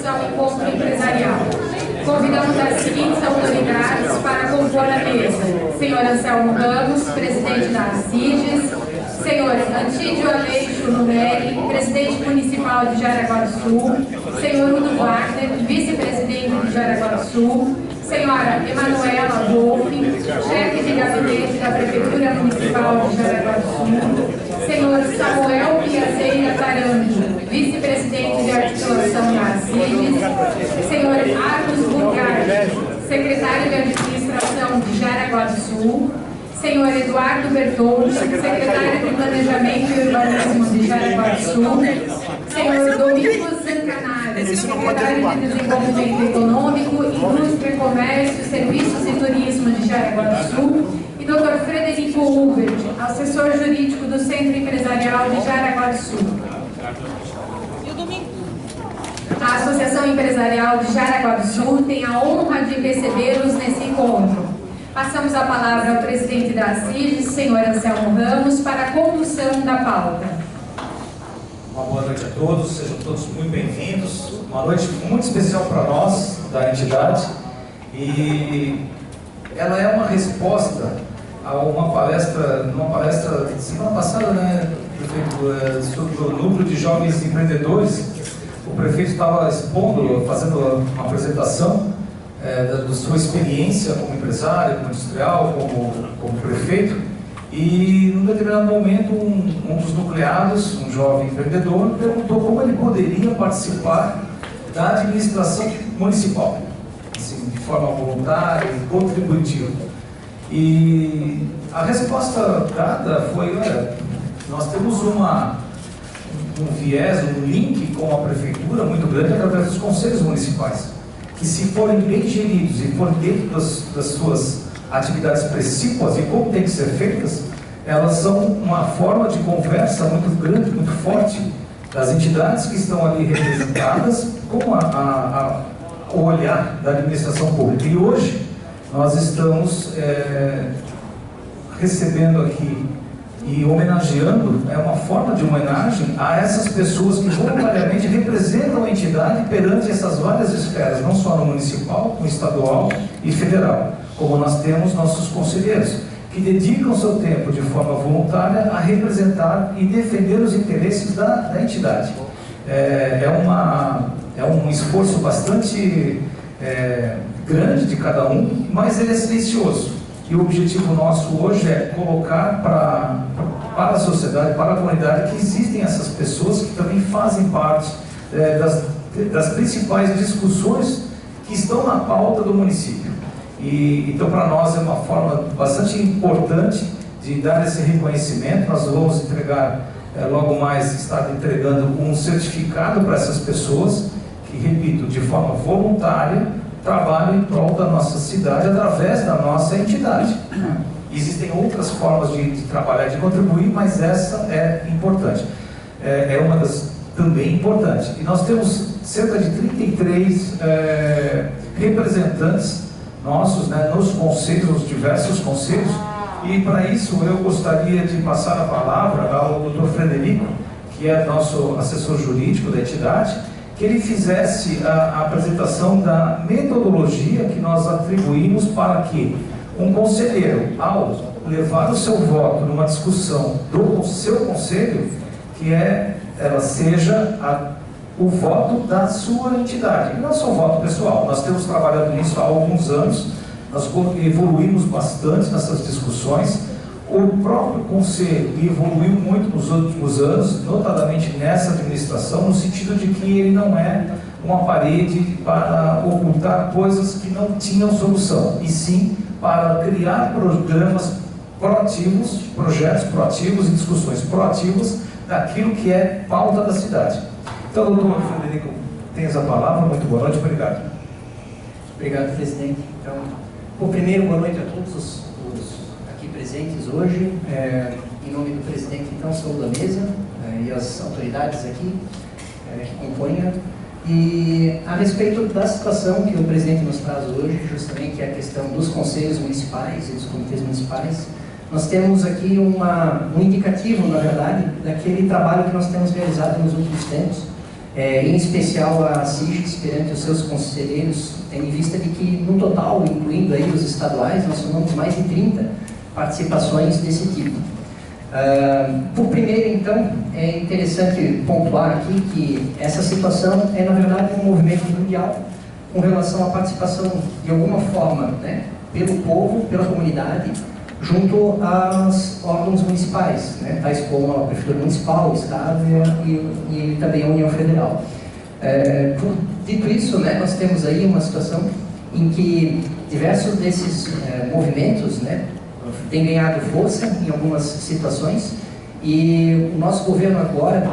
ao encontro empresarial. Convidamos as seguintes autoridades para compor a mesa: senhor Anselmo Ramos, presidente da ACIDES, senhor Antídio Aleixo Numeri, presidente municipal de Jaraguá do Sul, senhor Udo Wagner, vice-presidente de Jaraguá do Sul, senhora Emanuela Wolff, chefe de gabinete da Prefeitura Municipal de Jaraguá do Sul, senhor Samuel Piazeira Taranto, vice-presidente de articulação da ACIDES, senhor Arnos Bulgari, secretário de administração de Jaraguá do Sul, senhor Eduardo Bertoldo, secretário de Planejamento e Urbanismo de Jaraguá do Sul, senhor Domingos Zancanaro, secretário de Desenvolvimento Econômico, Indústria, Comércio, Serviços e Turismo de Jaraguá do Sul, e Dr. Frederico Hubert, assessor jurídico do Centro Empresarial de Jaraguá do Sul. A Associação Empresarial de Jaraguá do Sul tem a honra de recebê-los nesse encontro. Passamos a palavra ao presidente da ACIDES, senhor Anselmo Ramos, para a condução da pauta. Uma boa noite a todos, sejam todos muito bem-vindos. Uma noite muito especial para nós, da entidade, e ela é uma resposta a uma palestra semana passada, né, prefeito, sobre o núcleo de jovens empreendedores. O prefeito estava expondo, fazendo uma apresentação da sua experiência como empresário, como industrial, como prefeito, e num determinado momento um dos nucleados, um jovem empreendedor, perguntou como ele poderia participar da administração municipal, assim, de forma voluntária e contributiva. E a resposta dada foi: olha, nós temos um viés, um link com a prefeitura muito grande através dos conselhos municipais, que, se forem bem geridos e forem dentro das suas atividades precípuas e como tem que ser feitas, elas são uma forma de conversa muito grande, muito forte das entidades que estão ali representadas com o olhar da administração pública. E hoje nós estamos recebendo aqui e homenageando, é uma forma de homenagem a essas pessoas que voluntariamente representam a entidade perante essas várias esferas, não só no municipal, no estadual e federal, como nós temos nossos conselheiros, que dedicam seu tempo de forma voluntária a representar e defender os interesses da entidade. É um esforço bastante grande de cada um, mas ele é silencioso. E o objetivo nosso hoje é colocar para a sociedade, para a comunidade, que existem essas pessoas que também fazem parte das principais discussões que estão na pauta do município. Então, para nós é uma forma bastante importante de dar esse reconhecimento. Nós vamos entregar, logo mais, estar entregando um certificado para essas pessoas que, repito, de forma voluntária, trabalho em prol da nossa cidade através da nossa entidade. Existem outras formas de trabalhar, de contribuir, mas essa é importante. É uma das também importantes. E nós temos cerca de 33 representantes nossos, né, nos conselhos, nos diversos conselhos, e para isso eu gostaria de passar a palavra ao Dr. Frederico, que é nosso assessor jurídico da entidade, que ele fizesse a apresentação da metodologia que nós atribuímos para que um conselheiro, ao levar o seu voto numa discussão do seu conselho, que ela seja o voto da sua entidade, e não só o voto pessoal. Nós temos trabalhado nisso há alguns anos, nós evoluímos bastante nessas discussões. O próprio Conselho evoluiu muito nos últimos anos, notadamente nessa administração, no sentido de que ele não é uma parede para ocultar coisas que não tinham solução, e sim para criar programas proativos, projetos proativos e discussões proativas daquilo que é pauta da cidade. Então, doutor Frederico, tens a palavra. Muito boa noite, obrigado. Obrigado, presidente. Então, primeiro, boa noite a todos os aqui presentes hoje. Em nome do presidente, então, saúdo a mesa e as autoridades aqui que compõem. E a respeito da situação que o presidente nos traz hoje, justamente a questão dos conselhos municipais e dos comitês municipais, nós temos aqui um indicativo, na verdade, daquele trabalho que nós temos realizado nos últimos tempos, em especial a SIGES perante os seus conselheiros, tendo em vista de que, no total, incluindo aí os estaduais, nós somamos mais de 30 participações desse tipo. Por primeiro, então, é interessante pontuar aqui que essa situação é, na verdade, um movimento mundial com relação à participação, de alguma forma, né, pelo povo, pela comunidade, junto aos órgãos municipais, né, tais como a Prefeitura Municipal, o Estado e também a União Federal. Dito isso, né, nós temos aí uma situação em que diversos desses movimentos, né, têm ganhado força em algumas situações, e o nosso governo agora,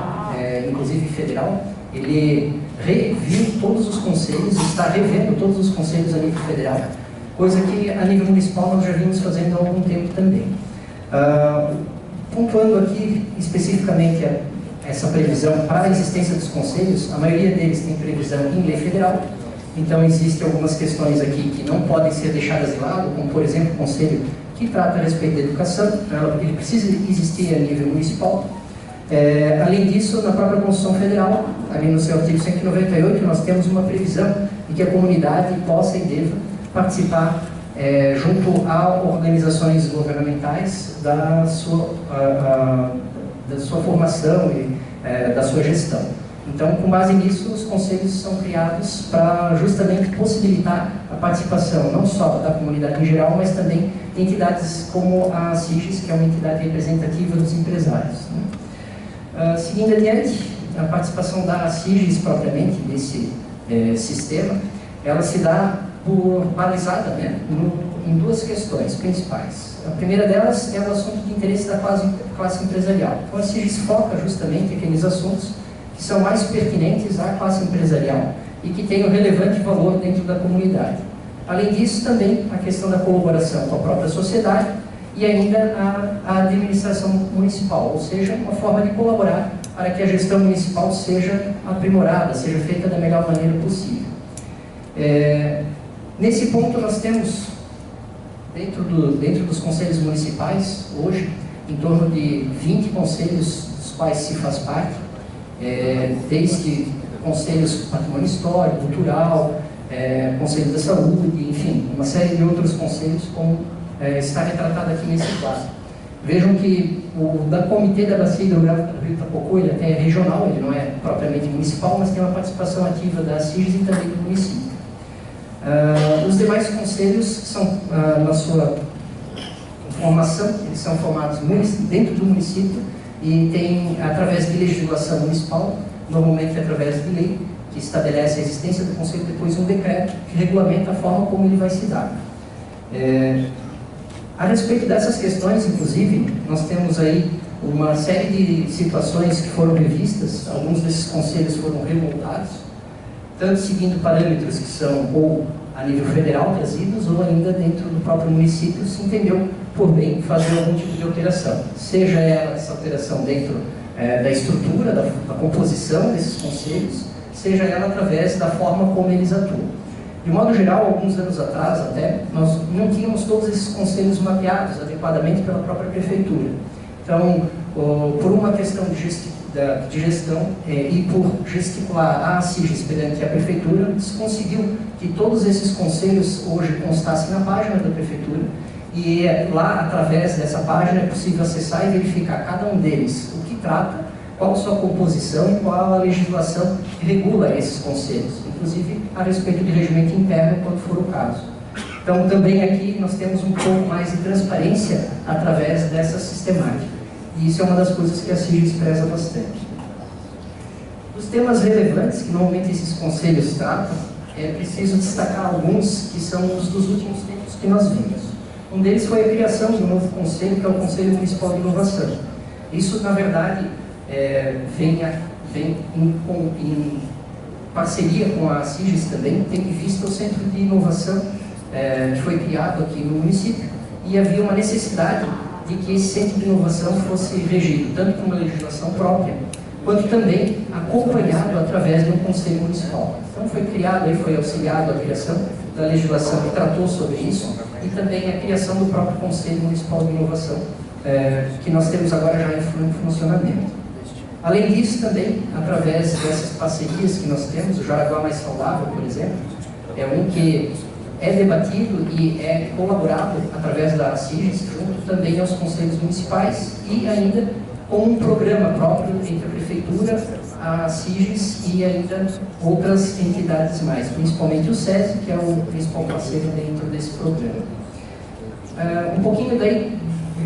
inclusive federal, ele reviu todos os conselhos, está revendo todos os conselhos a nível federal, coisa que a nível municipal nós já vimos fazendo há algum tempo também. Pontuando aqui especificamente essa previsão para a existência dos conselhos, a maioria deles tem previsão em lei federal, então existem algumas questões aqui que não podem ser deixadas de lado, como por exemplo o conselho que trata a respeito da educação, ele precisa existir a nível municipal. Além disso, na própria Constituição Federal, ali no seu artigo 198, nós temos uma previsão de que a comunidade possa e deva participar junto a organizações governamentais da sua formação e da sua gestão. Então, com base nisso, os conselhos são criados para justamente possibilitar a participação não só da comunidade em geral, mas também de entidades como a SIGES, que é uma entidade representativa dos empresários, né? Seguindo adiante, a participação da SIGES propriamente desse sistema, ela se dá balizada, né, em duas questões principais. A primeira delas é o assunto de interesse da classe empresarial. Então a SIGES foca justamente aqueles assuntos que são mais pertinentes à classe empresarial e que têm um relevante valor dentro da comunidade. Além disso, também a questão da colaboração com a própria sociedade e ainda a administração municipal, ou seja, uma forma de colaborar para que a gestão municipal seja aprimorada, seja feita da melhor maneira possível. Nesse ponto, nós temos, dentro dos conselhos municipais, hoje, em torno de 20 conselhos dos quais se faz parte, desde conselhos patrimônio histórico, cultural, conselho da saúde, enfim, uma série de outros conselhos, como está retratado aqui nesse quadro. Vejam que o da Comitê da Bacia Hidrográfica do Rio Itapocu, ele até é regional, ele não é propriamente municipal, mas tem uma participação ativa da SIGES e também do município. Os demais conselhos são, na sua formação, eles são formados dentro do município e tem, através de legislação municipal, normalmente através de lei, que estabelece a existência do conselho, depois um decreto que regulamenta a forma como ele vai se dar. A respeito dessas questões, inclusive, nós temos aí uma série de situações que foram revistas, alguns desses conselhos foram remontados, tanto seguindo parâmetros que são ou a nível federal trazidos, ou ainda dentro do próprio município se entendeu por bem fazer algum tipo de alteração, seja essa alteração dentro da estrutura, da composição desses conselhos, seja ela através da forma como eles atuam. De modo geral, alguns anos atrás até, nós não tínhamos todos esses conselhos mapeados adequadamente pela própria prefeitura. Então, por uma questão de gestão e por gesticular a SIGES perante a prefeitura, se conseguiu que todos esses conselhos hoje constassem na página da prefeitura, e lá, através dessa página, é possível acessar e verificar cada um deles, o que trata, qual a sua composição e qual a legislação que regula esses conselhos, inclusive a respeito de regimento interno, quando for o caso. Então, também aqui nós temos um pouco mais de transparência através dessa sistemática. E isso é uma das coisas que a SIGES preza bastante. Dos temas relevantes que normalmente esses conselhos tratam, é preciso destacar alguns que são os dos últimos tempos que nós vimos. Um deles foi a criação de um novo conselho, que é o Conselho Municipal de Inovação. Isso, na verdade, vem em parceria com a SIGES também, tendo em vista o Centro de Inovação que foi criado aqui no município, e havia uma necessidade de que esse Centro de Inovação fosse regido tanto por uma legislação própria, quanto também acompanhado através de um Conselho Municipal. Então foi criado e foi auxiliado a criação da legislação que tratou sobre isso, e também a criação do próprio Conselho Municipal de Inovação, que nós temos agora já em funcionamento. Além disso, também, através dessas parcerias que nós temos, o Jaraguá Mais Saudável, por exemplo, é um que é debatido e é colaborado através da CIGES, junto também aos conselhos municipais e ainda com um programa próprio entre a Prefeitura, a CIGES e ainda outras entidades mais, principalmente o SESI, que é o principal parceiro dentro desse programa. Um pouquinho daí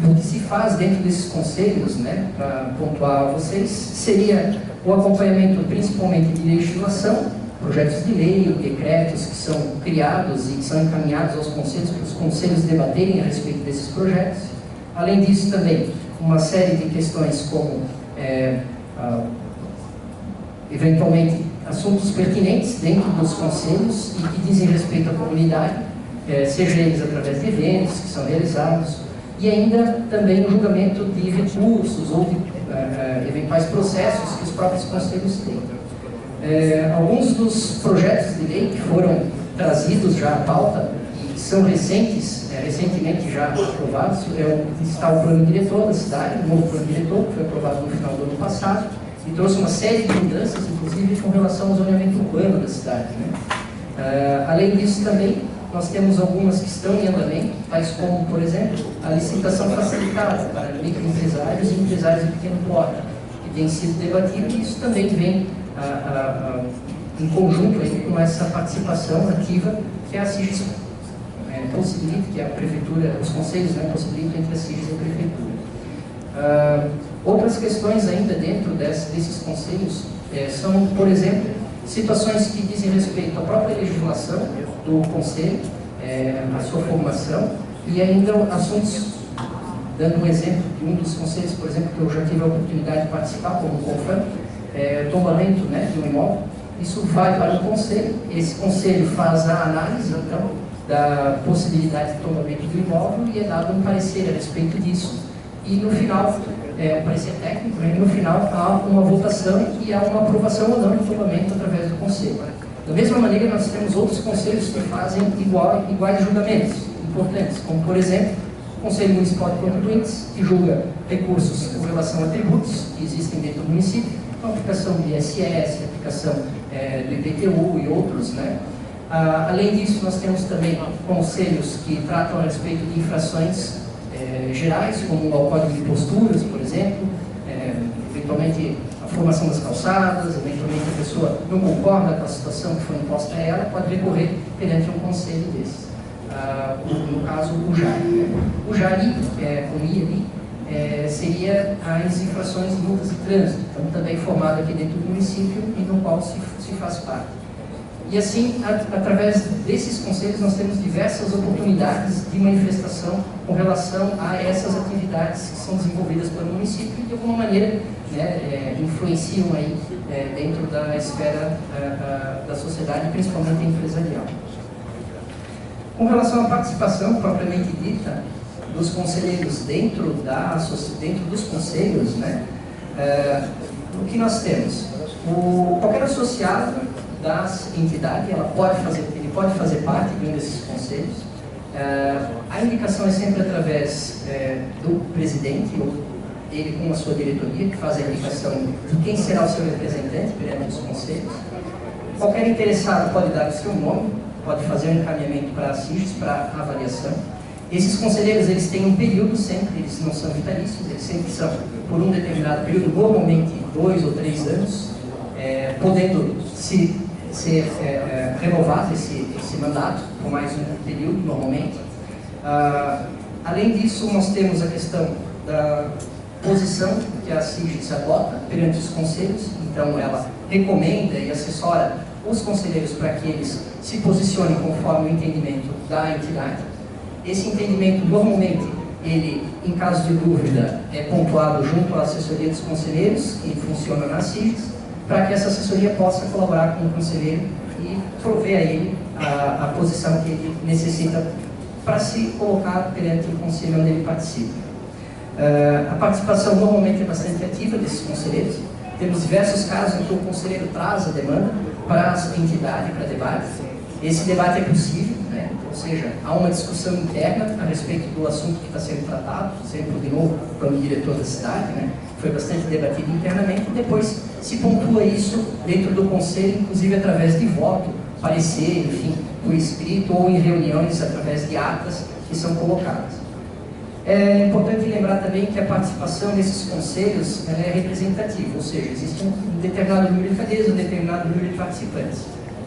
do que se faz dentro desses conselhos, né, para pontuar a vocês, seria o acompanhamento principalmente de legislação, projetos de lei, decretos que são criados e que são encaminhados aos conselhos, para os conselhos debaterem a respeito desses projetos. Além disso, também, uma série de questões como, eventualmente, assuntos pertinentes dentro dos conselhos e que dizem respeito à comunidade, seja eles através de eventos que são realizados, e ainda também o julgamento de recursos ou de eventuais processos que os próprios conselhos têm. Alguns dos projetos de lei que foram trazidos já à pauta e que são recentes, recentemente já aprovados, está o plano diretor da cidade, o novo plano diretor, que foi aprovado no final do ano passado, e trouxe uma série de mudanças, inclusive com relação ao zoneamento urbano da cidade, né? Além disso, também, nós temos algumas que estão em andamento, tais como, por exemplo, a licitação facilitada para microempresários e empresários de pequeno porte, que tem sido debatido, e isso também vem em conjunto aí com essa participação ativa que a CIGES possibilita, que a Prefeitura, os conselhos, né, possibilitam entre a CIGES e a Prefeitura. Outras questões ainda dentro desses conselhos são, por exemplo, situações que dizem respeito à própria legislação do conselho, a sua formação, e ainda assuntos, dando um exemplo de um dos conselhos, por exemplo, que eu já tive a oportunidade de participar como CONFAM, tombamento, né, de um imóvel. Isso vai para o conselho, esse conselho faz a análise, então, da possibilidade de tombamento do imóvel e é dado um parecer a respeito disso, e no final, um parecer técnico, e no final há uma votação e há uma aprovação ou não do tombamento através do conselho. Da mesma maneira, nós temos outros conselhos que fazem iguais julgamentos importantes, como, por exemplo, o Conselho Municipal de Contribuintes, que julga recursos com relação a tributos que existem dentro do município, a aplicação do ISS, a aplicação do IPTU e outros, né? Além disso, nós temos também conselhos que tratam a respeito de infrações gerais, como o Código de Posturas, por exemplo, eventualmente a formação das calçadas, eventualmente a pessoa não concorda com a situação que foi imposta a ela, pode recorrer perante um conselho desses. No caso, o JARI. Né? O JARI, com I ali, seria as infrações de multas de trânsito, então também formado aqui dentro do município e no qual se faz parte. E assim, através desses conselhos, nós temos diversas oportunidades de manifestação com relação a essas atividades que são desenvolvidas pelo município e de alguma maneira, né, influenciam aí dentro da esfera da sociedade, principalmente empresarial. Com relação à participação propriamente dita dos conselheiros dentro dos conselhos, né, o que nós temos? Qualquer associado das entidades, ele pode fazer parte de um desses conselhos. A indicação é sempre através do presidente, ou ele com a sua diretoria, que faz a indicação de quem será o seu representante perante os conselhos. Qualquer interessado pode dar o seu nome, pode fazer um encaminhamento para a CIGES, para avaliação. Esses conselheiros, eles têm um período sempre, eles não são vitalícios, eles sempre são por um determinado período, normalmente 2 ou 3 anos, podendo ser renovado esse mandato por mais um período, normalmente. Além disso, nós temos a questão da posição que a CIGES adota perante os conselhos, então ela recomenda e assessora os conselheiros para que eles se posicionem conforme o entendimento da entidade. Esse entendimento, normalmente, ele, em caso de dúvida, é pontuado junto à assessoria dos conselheiros, que funciona na CIGES, para que essa assessoria possa colaborar com o conselheiro e prover a ele a posição que ele necessita para se colocar perante o conselho onde ele participa. A participação normalmente é bastante ativa desses conselheiros. Temos diversos casos em que o conselheiro traz a demanda para a entidade, para debate. Esse debate é possível, né? Ou seja, há uma discussão interna a respeito do assunto que está sendo tratado, sempre de novo, como diretor da cidade, né? Foi bastante debatido internamente, e depois se pontua isso dentro do conselho, inclusive através de voto, parecer, enfim, por escrito ou em reuniões através de atas que são colocadas. É importante lembrar também que a participação nesses conselhos ela é representativa, ou seja, existe um determinado número de cadeiras, um determinado número de participantes.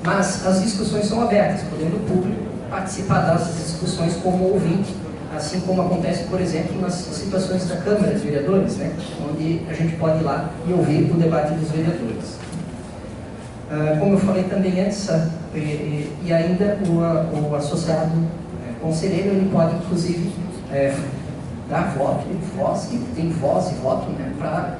Mas as discussões são abertas, podendo o público participar dessas discussões como ouvinte, assim como acontece, por exemplo, nas situações da Câmara dos Vereadores, né, onde a gente pode ir lá e ouvir o debate dos vereadores. Como eu falei também antes, e ainda o associado conselheiro, ele pode, inclusive, dar voto, tem voz e voto, né, para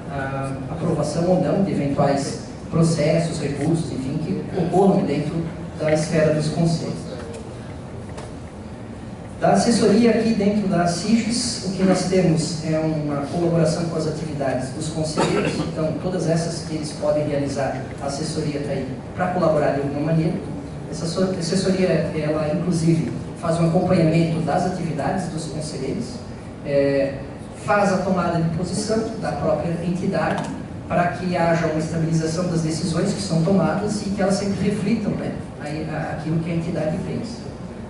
aprovação ou não de eventuais processos, recursos, enfim, que ocorram dentro da esfera dos conselhos. Da assessoria aqui dentro da SIGES, o que nós temos é uma colaboração com as atividades dos conselheiros, então todas essas que eles podem realizar, a assessoria está aí para colaborar de alguma maneira. Essa assessoria, ela inclusive faz um acompanhamento das atividades dos conselheiros, faz a tomada de posição da própria entidade para que haja uma estabilização das decisões que são tomadas e que elas sempre reflitam, né, aquilo que a entidade pensa.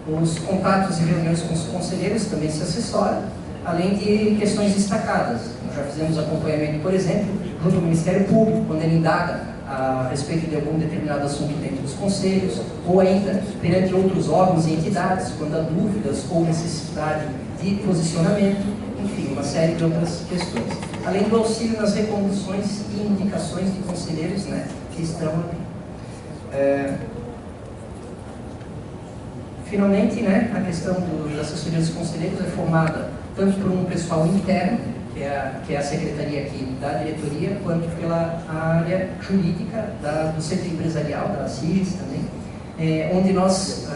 Os contatos e reuniões com os conselheiros também se assessoram, além de questões destacadas. Nós já fizemos acompanhamento, por exemplo, junto ao Ministério Público, quando ele indaga a respeito de algum determinado assunto dentro dos conselhos, ou ainda perante outros órgãos e entidades, quando há dúvidas ou necessidade de posicionamento, enfim, uma série de outras questões. Além do auxílio nas reconduções e indicações de conselheiros, né, que estão ali. Finalmente, né, a questão da assessoria dos conselheiros é formada tanto por um pessoal interno, que é a secretaria aqui da diretoria, quanto pela área jurídica do centro empresarial, da SIGES também, onde nós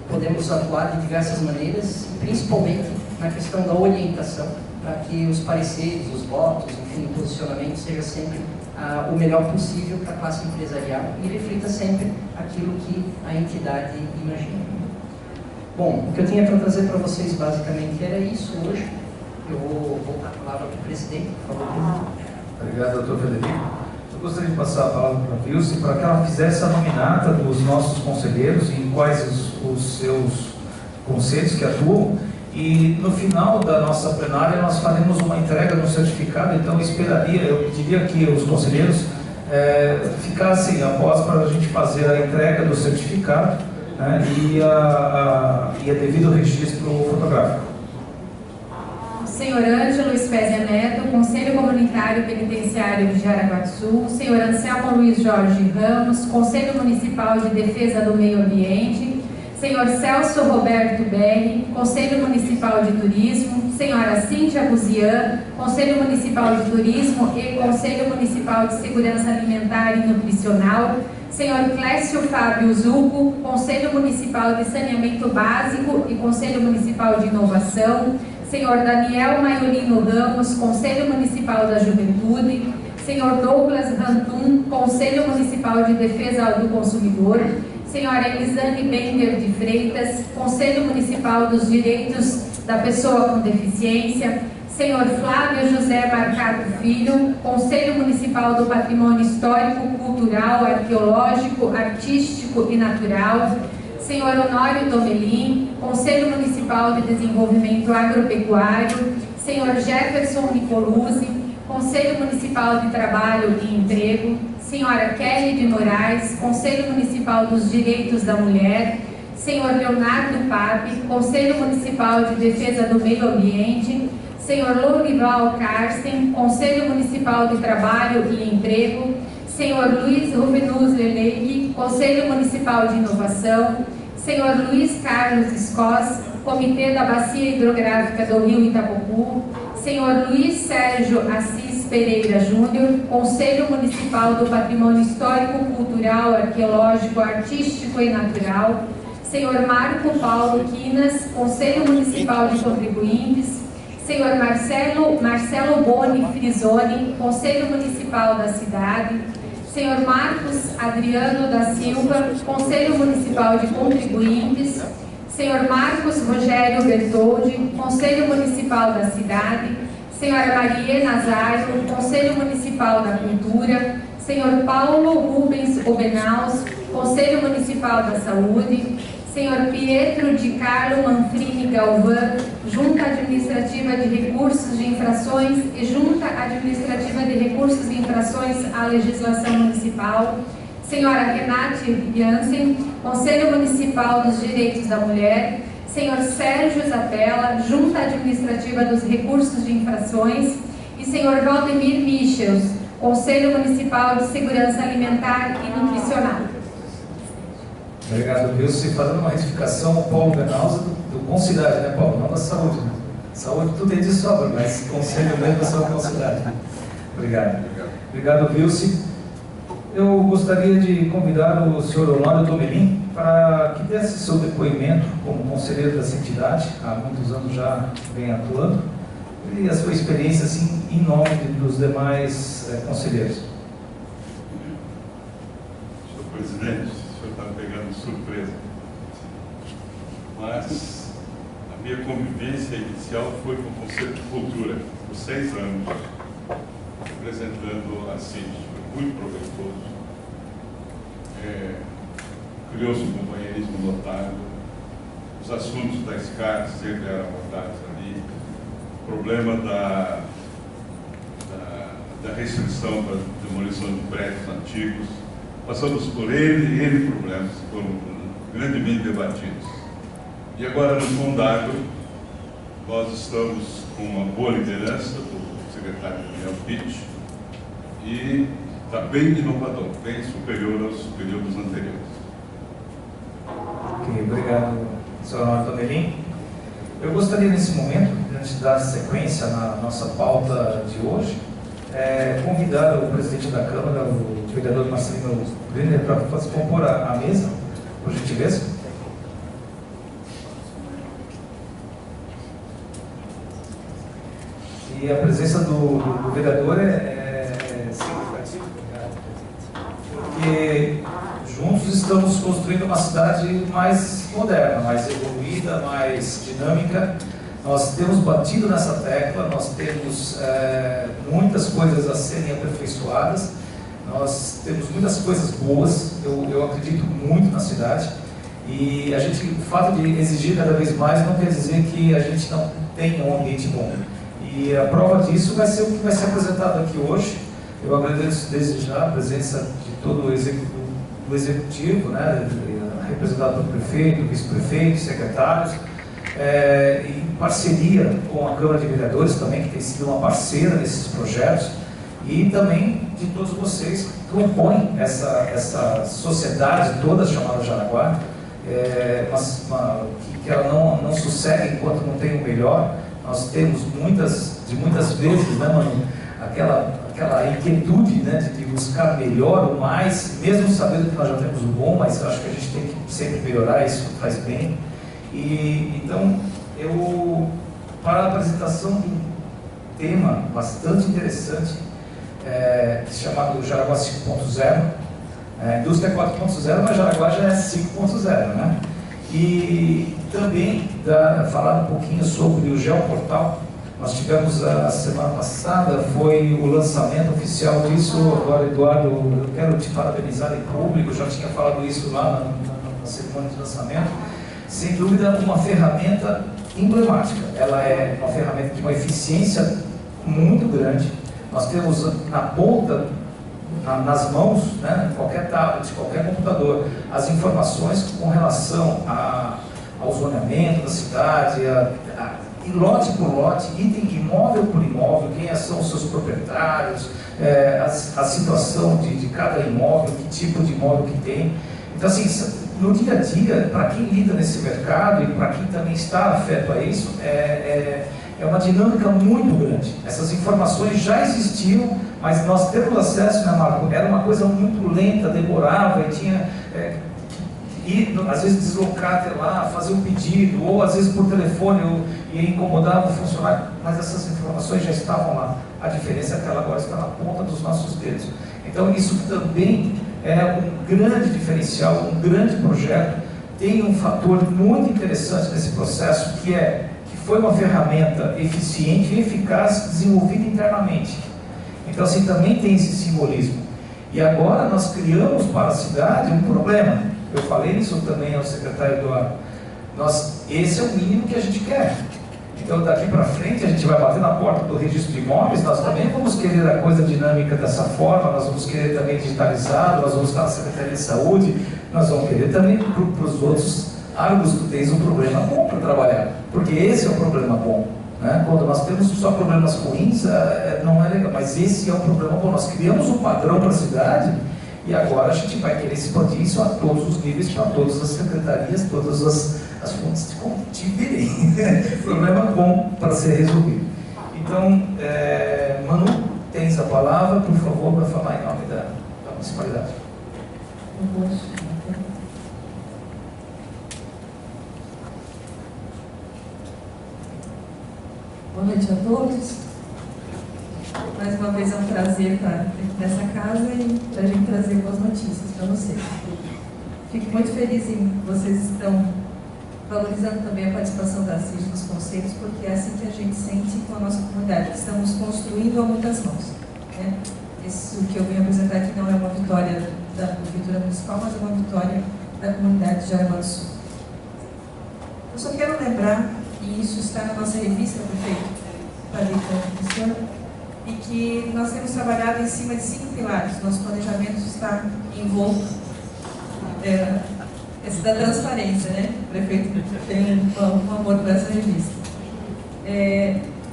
podemos atuar de diversas maneiras, principalmente na questão da orientação, para que os pareceres, os votos, enfim, o posicionamento seja sempre o melhor possível para a classe empresarial e reflita sempre aquilo que a entidade imagina. Bom, o que eu tinha para trazer para vocês basicamente era isso hoje. Eu vou voltar a palavra para o presidente, por favor. Obrigado, doutor Frederico. Eu gostaria de passar a palavra para a Vilce para que ela fizesse a nominata dos nossos conselheiros, em quais os seus conselhos que atuam. E no final da nossa plenária nós faremos uma entrega do certificado, então eu pediria que os conselheiros ficassem após para a gente fazer a entrega do certificado, né, e a devido registro fotográfico. Senhor Ângelo Espésia Neto, Conselho Comunitário Penitenciário de Jaraguá do Sul, senhor Anselmo Luiz Jorge Ramos, Conselho Municipal de Defesa do Meio Ambiente, senhor Celso Roberto Berri, Conselho Municipal de Turismo, senhora Cíntia Buzian, Conselho Municipal de Turismo e Conselho Municipal de Segurança Alimentar e Nutricional, senhor Clécio Fábio Zucco, Conselho Municipal de Saneamento Básico e Conselho Municipal de Inovação, senhor Daniel Maiolino Ramos, Conselho Municipal da Juventude, senhor Douglas Rantum, Conselho Municipal de Defesa do Consumidor, senhora Elisane Bender de Freitas, Conselho Municipal dos Direitos da Pessoa com Deficiência, senhor Flávio José Marcato Filho, Conselho Municipal do Patrimônio Histórico, Cultural, Arqueológico, Artístico e Natural, senhor Honório Domelin, Conselho Municipal de Desenvolvimento Agropecuário, senhor Jefferson Nicoluzzi, Conselho Municipal de Trabalho e Emprego, senhora Kelly de Moraes, Conselho Municipal dos Direitos da Mulher, senhor Leonardo Pape, Conselho Municipal de Defesa do Meio Ambiente, senhor Lourival Carsten, Conselho Municipal de Trabalho e Emprego, senhor Luiz Rubenus Lelegue, Conselho Municipal de Inovação, senhor Luiz Carlos Escós, Comitê da Bacia Hidrográfica do Rio Itapocu, senhor Luiz Sérgio Assis Pereira Júnior, Conselho Municipal do Patrimônio Histórico, Cultural, Arqueológico, Artístico e Natural, senhor Marco Paulo Quinas, Conselho Municipal de Contribuintes, senhor Marcelo Boni Frisoni, Conselho Municipal da Cidade, senhor Marcos Adriano da Silva, Conselho Municipal de Contribuintes, senhor Marcos Rogério Bertoldi, Conselho Municipal da Cidade, senhora Maria Nazário, Conselho Municipal da Cultura, senhor Paulo Rubens Obenaus, Conselho Municipal da Saúde, senhor Pietro de Carlo Manfrini Galvão, Junta Administrativa de Recursos de Infrações e Junta Administrativa de Recursos de Infrações à Legislação Municipal, senhora Renate Jansen, Conselho Municipal dos Direitos da Mulher, senhor Sérgio Zapella, Junta Administrativa dos Recursos de Infrações e senhor Valdemir Michels, Conselho Municipal de Segurança Alimentar e Nutricional. Obrigado, Wilson. Fazendo uma retificação, o Paulo Benausa do Concidade, né, Paulo? Não da Saúde, né? Saúde tudo é de sobra, mas Conselho mesmo é só Concidade. Obrigado. Obrigado, Wilson. Eu gostaria de convidar o senhor Orlando Domelin para que desse seu depoimento como conselheiro dessa entidade, há muitos anos já vem atuando, e a sua experiência assim, em nome dos demais conselheiros. Senhor presidente, o senhor está pegando surpresa, mas a minha convivência inicial foi com o Conselho de Cultura, por 6 anos, representando a CID. Foi muito proveitoso. Criou-se um companheirismo notável. Os assuntos da SCAR sempre eram abordados ali. O problema da restrição da demolição de prédios antigos. Passamos por N problemas que foram grandemente debatidos. E agora, no Condado, nós estamos com uma boa liderança do secretário Daniel Pitt e está bem inovador, bem superior aos períodos anteriores. Ok, obrigado, senhor Orlando Domelin. Eu gostaria, nesse momento, antes de dar sequência na nossa pauta de hoje, convidar o presidente da Câmara, o vereador Marcelino Griner, para compor a mesa, por gentileza. E a presença do vereador significativa, porque juntos estamos construindo uma cidade mais moderna, mais evoluída, mais dinâmica. Nós temos batido nessa tecla, nós temos muitas coisas a serem aperfeiçoadas, nós temos muitas coisas boas, eu acredito muito na cidade, e o fato de exigir cada vez mais não quer dizer que a gente não tenha um ambiente bom. E a prova disso vai ser o que vai ser apresentado aqui hoje. Eu agradeço desde já a presença de todo o executivo, né, representado pelo prefeito, vice-prefeito, secretários, em parceria com a Câmara de Vereadores também, que tem sido uma parceira nesses projetos, e também de todos vocês que compõem essa sociedade toda chamada Jaraguá, que ela não sossegue enquanto não tem o melhor. Nós temos muitas vezes, né, mano, aquela inquietude, né, de buscar melhor ou mais, mesmo sabendo que nós já temos o bom, mas acho que a gente tem que sempre melhorar, isso faz bem. E então, para a apresentação de um tema bastante interessante, chamado Jaraguá 5.0, indústria 4.0, mas Jaraguá já é 5.0, né? E também falar um pouquinho sobre o Geoportal. Nós tivemos a semana passada, foi o lançamento oficial disso. Agora, Eduardo, eu quero te parabenizar em público, já tinha falado isso lá na cerimônia de lançamento. Sem dúvida, uma ferramenta emblemática. Ela é uma ferramenta de uma eficiência muito grande. Nós temos na ponta, nas mãos, né, qualquer tablet, qualquer computador, as informações com relação ao zoneamento da cidade, e lote por lote, item imóvel por imóvel, quem são os seus proprietários, a situação de cada imóvel, que tipo de imóvel que tem. Então, assim, no dia a dia, para quem lida nesse mercado e para quem também está afeto a isso, é uma dinâmica muito grande. Essas informações já existiam, mas nós temos acesso, né, Marco? Era uma coisa muito lenta, demorava, e tinha ir, às vezes, deslocar até lá, fazer um pedido, ou às vezes por telefone e incomodava o funcionário, mas essas informações já estavam lá. A diferença é que ela agora está na ponta dos nossos dedos. Então isso também é um grande diferencial, um grande projeto. Tem um fator muito interessante nesse processo, que foi uma ferramenta eficiente e eficaz desenvolvida internamente. Então assim, também tem esse simbolismo. E agora nós criamos para a cidade um problema. Eu falei isso também ao secretário Eduardo. Esse é o mínimo que a gente quer. Então daqui para frente a gente vai bater na porta do registro de imóveis, nós também vamos querer a coisa dinâmica dessa forma, nós vamos querer também digitalizado, nós vamos estar na Secretaria de Saúde, nós vamos querer também para os outros árvores que tens um problema bom para trabalhar, porque esse é o problema bom, né? Quando nós temos só problemas ruins, não é legal, mas esse é o problema bom. Nós criamos um padrão para a cidade e agora a gente vai querer expandir isso a todos os níveis, para todas as secretarias, todas as fontes de combustível. Problema bom para ser resolvido. Então, Manu, tens a palavra, por favor, para falar em nome da municipalidade. Boa noite a todos. Mais uma vez é um prazer estar nessa casa e para a gente trazer boas notícias para vocês. Fico muito feliz em vocês estão valorizando também a participação da CIG nos conselhos, porque é assim que a gente sente com a nossa comunidade, que estamos construindo a muitas mãos, né? Isso que eu venho apresentar aqui não é uma vitória da Prefeitura Municipal, mas é uma vitória da comunidade de Jaraguá do Sul. Eu só quero lembrar, e isso está na nossa revista, prefeito, falei com o senhor, e que nós temos trabalhado em cima de 5 pilares. Nosso planejamento está envolto da transparência, né? O prefeito tem um amor por essa revista.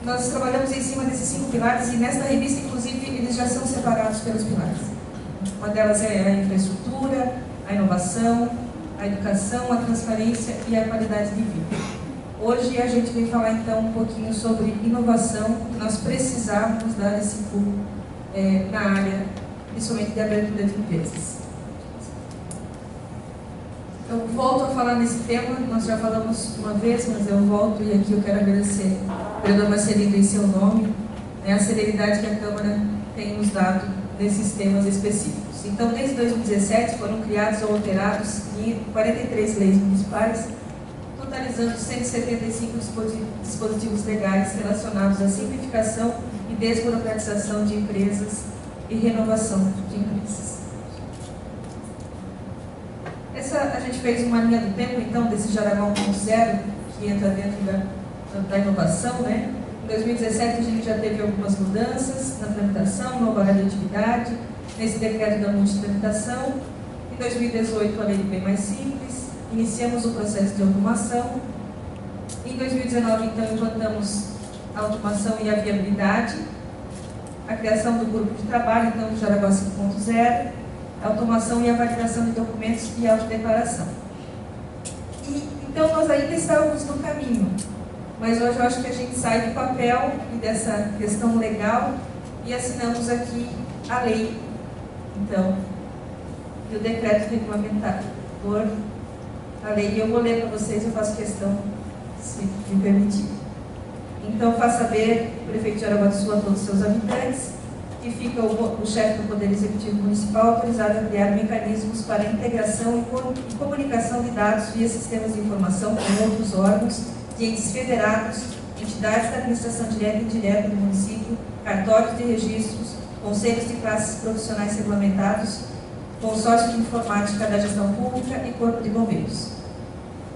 Nós trabalhamos em cima desses 5 pilares e nesta revista, inclusive, eles já são separados pelos pilares. Uma delas é a infraestrutura, a inovação, a educação, a transparência e a qualidade de vida. Hoje a gente vem falar então um pouquinho sobre inovação, que nós precisamos dar esse pulo na área, principalmente de abertura de empresas. Eu volto a falar nesse tema, nós já falamos uma vez, mas eu volto e aqui eu quero agradecer ao vereador Marcelino em seu nome, a celeridade que a Câmara tem nos dado nesses temas específicos. Então, desde 2017 foram criados ou alterados 43 leis municipais, totalizando 175 dispositivos legais relacionados à simplificação e desburocratização de empresas e renovação de empresas. A gente fez uma linha do tempo, então, desse Jaraguá 1.0, que entra dentro da inovação, né? Em 2017, a gente já teve algumas mudanças na tramitação, nova área de atividade, nesse decreto da multitramitação. Em 2018, a lei bem mais simples, iniciamos o processo de automação. Em 2019, então, implantamos a automação e a viabilidade, a criação do grupo de trabalho, então, do Jaraguá 5.0, a automação e a validação de documentos e autodeclaração. Então, nós ainda estávamos no caminho, mas hoje eu acho que a gente sai do papel e dessa questão legal e assinamos aqui a lei, então, e o decreto regulamentador, a lei, e eu vou ler para vocês, eu faço questão, se me permitir. Então, faça saber, prefeito de Jaraguá do Sul, a todos os seus habitantes, que fica o chefe do Poder Executivo Municipal autorizado a criar mecanismos para a integração e comunicação de dados via sistemas de informação com outros órgãos, de entes federados, entidades da administração direta e indireta do município, cartórios de registros, conselhos de classes profissionais regulamentados, consórcio de informática da gestão pública e corpo de bombeiros.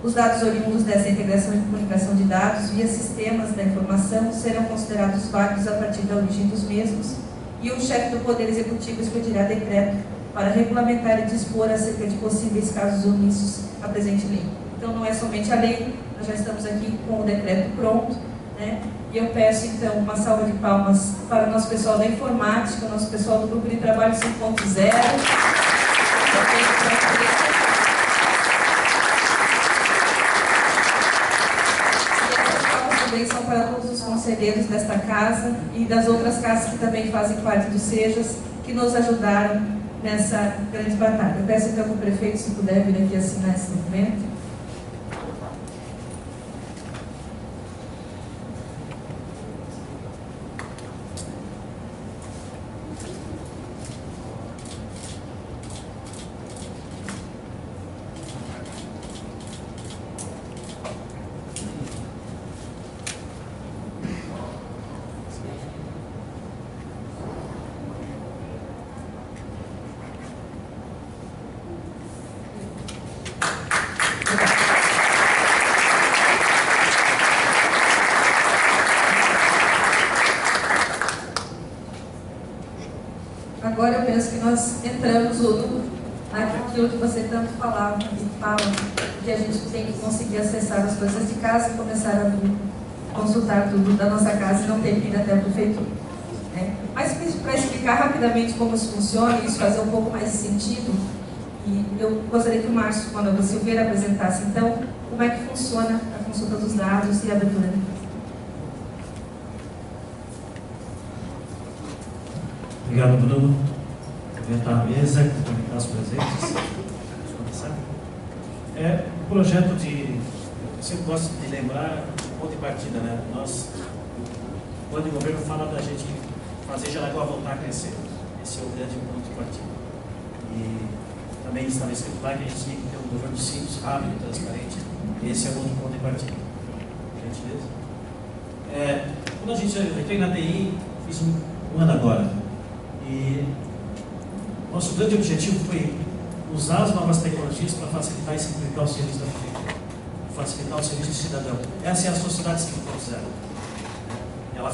Os dados oriundos dessa integração e comunicação de dados via sistemas da informação serão considerados válidos a partir da origem dos mesmos e o chefe do Poder Executivo expedirá decreto para regulamentar e dispor acerca de possíveis casos omissos à presente lei. Então, não é somente a lei, nós já estamos aqui com o decreto pronto, né? E eu peço, então, uma salva de palmas para o nosso pessoal da informática, o nosso pessoal do Grupo de Trabalho 5.0. Também são para todos os conselheiros desta casa e das outras casas que também fazem parte dos SEJAS, que nos ajudaram nessa grande batalha. Eu peço então para o prefeito, se puder vir aqui assinar esse documento. nós entramos naquilo que você tanto falava e fala, que a gente tem que conseguir acessar as coisas de casa e começar a consultar tudo da nossa casa e não ter que ir até a prefeitura. Mas para explicar rapidamente como isso funciona e isso fazer um pouco mais de sentido, e eu gostaria que o Márcio Manuel Silveira apresentasse então como é que funciona a consulta dos dados e a abertura de casa. Obrigado, Bruno. Aumentar a mesa, cumprimentar os presentes. Vamos começar. O projeto eu sempre gosto de lembrar o ponto de partida, né? O plano de governo fala da gente fazer Jaraguá voltar a crescer. Esse é o grande ponto de partida. E também estava escrito lá que a gente tinha que ter um governo simples, rápido e transparente. Esse é o outro ponto de partida. Gentileza. Quando eu entrei na TI, fiz um ano agora. E nosso grande objetivo foi usar as novas tecnologias para facilitar e simplificar o serviço da prefeitura, facilitar o serviço do cidadão. Essa é a sociedade 5.0. Ela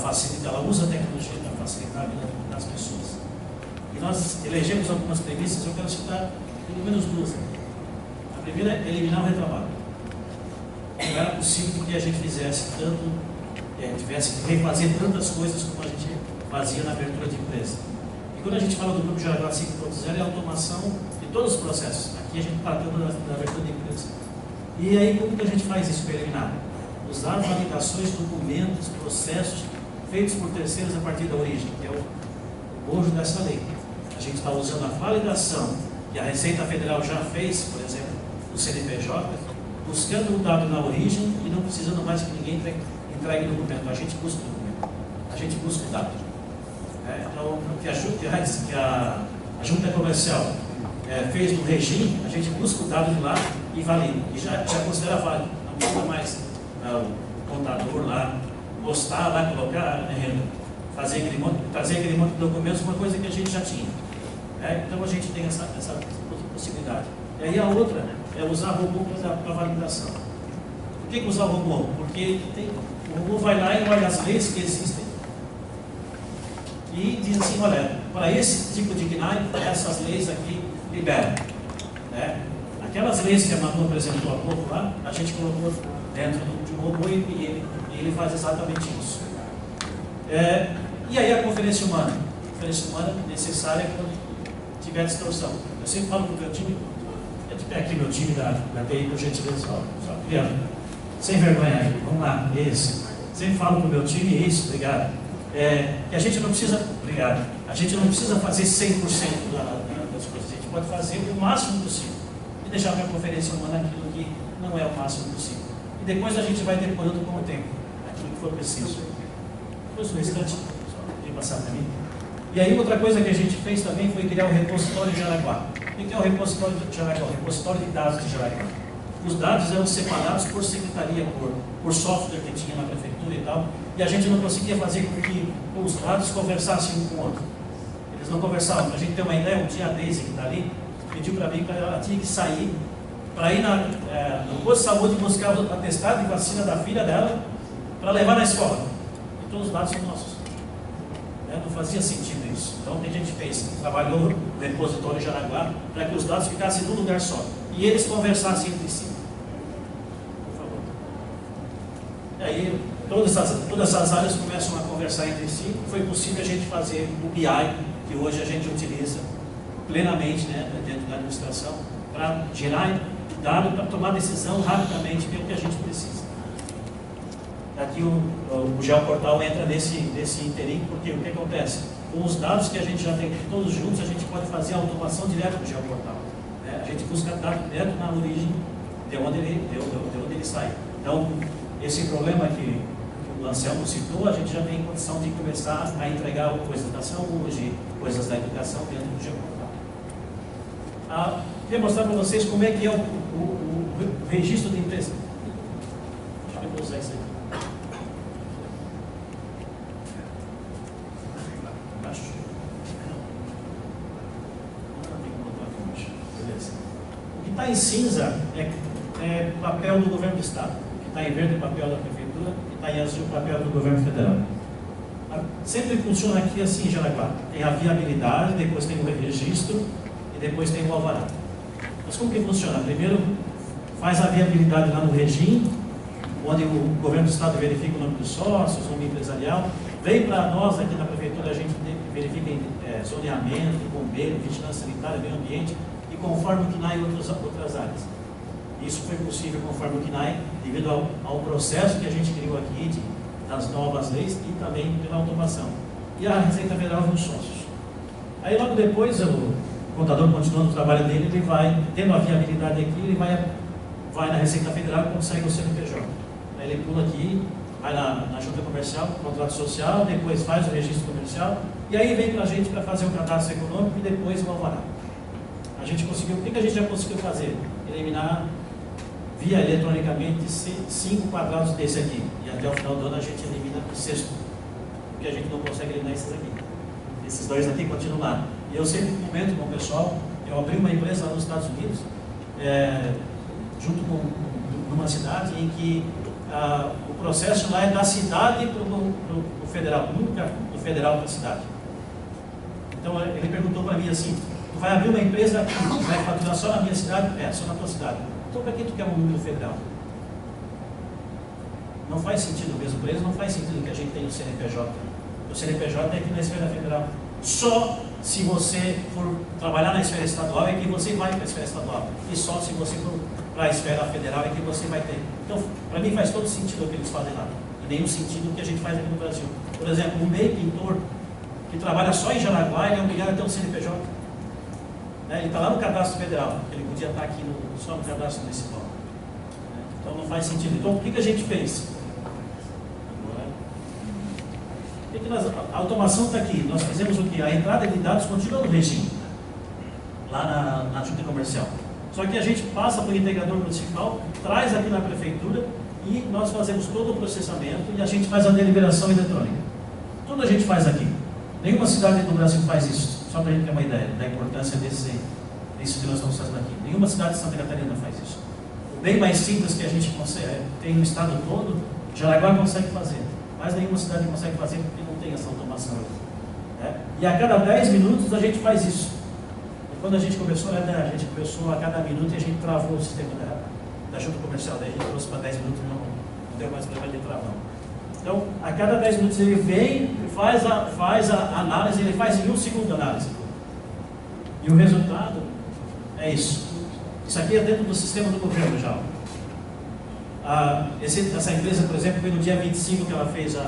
usa a tecnologia para facilitar a vida das pessoas. E nós elegemos algumas premissas, eu quero citar pelo menos duas. A primeira é eliminar o retrabalho. Não era possível que a gente tivesse que refazer tantas coisas como a gente fazia na abertura de empresa. E quando a gente fala do Grupo Jaraguá 5.0, é a automação de todos os processos. Aqui a gente está tratando da abertura de empresa. E aí, como que a gente faz isso para eliminar? Usar validações, documentos, processos feitos por terceiros a partir da origem, que é o bojo dessa lei. A gente está usando a validação que a Receita Federal já fez, por exemplo, no CNPJ, buscando o dado na origem e não precisando mais que ninguém entregue o documento. A gente busca o documento, a gente busca o dado. Então, o que a Junta Comercial fez no regime, a gente busca o dado de lá e valida, e já considera válido. Não precisa mais o contador lá postar lá, colocar trazer aquele monte de documentos, uma coisa que a gente já tinha. Então a gente tem essa possibilidade. E aí a outra é usar robô para validação. Por que usar o robô? Porque o robô vai lá e olha as leis que existem e diz assim, olha, para esse tipo de CNAE, essas leis aqui liberam. Aquelas leis que a Manu apresentou há pouco lá, a gente colocou dentro de um robô e ele faz exatamente isso. E aí a conferência humana necessária quando tiver distorção. Eu sempre falo para o meu time, aqui meu time da TI, por gentileza, só criando, sem vergonha aí, vamos lá, isso. Sempre falo para o meu time isso, obrigado. Que a gente não precisa, obrigado, a gente não precisa fazer 100% das coisas, a gente pode fazer o máximo possível e deixar para a conferência humana aquilo que não é o máximo possível. E depois a gente vai depurando com o tempo, aquilo que for preciso. Depois o restante, só podia passar para mim. E aí outra coisa que a gente fez também foi criar o repositório de Jaraguá. O que é o repositório de Jaraguá? O repositório de dados de Jaraguá. Os dados eram separados por secretaria, por software que tinha na prefeitura e tal, e a gente não conseguia fazer com que os dados conversassem um com o outro. Eles não conversavam. Para a gente ter uma ideia, um dia a Deise, que está ali, pediu para mim que ela tinha que sair para ir no posto de saúde buscar o atestado de vacina da filha dela para levar na escola. E todos os dados são nossos. Não fazia sentido isso. Então, o que a gente fez? Trabalhou no repositório Jaraguá para que os dados ficassem num lugar só. E eles conversassem entre si. Por favor. E aí, todas essas áreas começam a conversar entre si. Foi possível a gente fazer o BI, que hoje a gente utiliza plenamente dentro da administração, para gerar dado, para tomar decisão rapidamente, que é o que a gente precisa. Aqui o Geoportal entra nesse interim, porque o que acontece? Com os dados que a gente já tem todos juntos, a gente pode fazer a automação direto do Geoportal. A gente busca dado direto na origem de onde ele sai. Então, esse problema que o Anselmo citou, a gente já tem condição de começar a entregar coisas da saúde, coisas da educação dentro do Geoportal. Queria mostrar para vocês como é que é o registro de empresa. Deixa eu ver usar isso aqui. O que está em cinza é papel do governo do estado, o que está em verde é papel da prefeitura, o que está em azul é papel do governo federal. Sempre funciona aqui assim em Jaraguá. Tem a viabilidade, depois tem o registro e depois tem o alvará. Mas como que funciona? Primeiro faz a viabilidade lá no regime, onde o governo do estado verifica o nome dos sócios, o nome empresarial. Vem para nós aqui na prefeitura, a gente verifica zoneamento, bombeiro, vigilância sanitária, meio ambiente, e conforme o CNAE e outras áreas. Isso foi possível conforme o CNAE, devido ao processo que a gente criou aqui, das novas leis e também pela automação. E a Receita Federal dos sócios. Aí logo depois, o contador, continuando o trabalho dele, ele vai, tendo a viabilidade aqui, ele vai na Receita Federal e consegue o CNPJ. Aí ele pula aqui, vai na junta comercial, contrato social, depois faz o registro comercial, e aí vem para a gente para fazer o cadastro econômico e depois o alvará. A gente conseguiu, o que a gente já conseguiu fazer? Eliminar via eletronicamente 5 quadrados desse aqui, e até o final do ano a gente elimina o 6º, porque a gente não consegue eliminar esses aqui. Esses 2 aqui continuam lá. E eu sempre comento com o pessoal, eu abri uma empresa lá nos Estados Unidos, junto com uma cidade em que o processo lá é da cidade para o federal, nunca do federal para a cidade. Então ele perguntou para mim assim, tu vai abrir uma empresa aqui, vai faturar só na minha cidade? Só na tua cidade. Então para que tu quer um número federal? Não faz sentido mesmo para eles, não faz sentido que a gente tenha o CNPJ. O CNPJ é aqui na esfera federal. Só se você for trabalhar na esfera estadual é que você vai para a esfera estadual. E só se você for para a esfera federal é que você vai ter. Então, para mim faz todo sentido o que eles fazem lá. E nenhum sentido o que a gente faz aqui no Brasil. Por exemplo, um meio pintor que trabalha só em Jaraguá, ele é obrigado a ter um CNPJ. Ele está lá no cadastro federal, ele podia estar aqui só no cadastro municipal. Então não faz sentido. Então o que a gente fez? A automação está aqui. Nós fizemos o que? A entrada de dados continua no regime, lá na junta comercial. Só que a gente passa para o integrador municipal, traz aqui na prefeitura e nós fazemos todo o processamento e a gente faz a deliberação eletrônica. Tudo a gente faz aqui. Nenhuma cidade do Brasil faz isso. Só para a gente ter uma ideia da importância disso que nós estamos fazendo aqui. Nenhuma cidade de Santa Catarina faz isso. O bem mais simples que a gente consegue, tem no estado todo, Jaraguá consegue fazer. Mas nenhuma cidade consegue fazer porque não tem essa automação. E a cada 10 minutos a gente faz isso. E quando a gente começou a cada minuto e a gente travou o sistema da junta comercial. Daí a gente trouxe para 10 minutos e não deu mais problema de travão. Então, a cada 10 minutos ele vem, faz a análise, ele faz em 1 segundo a análise. E o resultado é isso. Isso aqui é dentro do sistema do governo já. Essa empresa, por exemplo, foi no dia 25 que ela fez o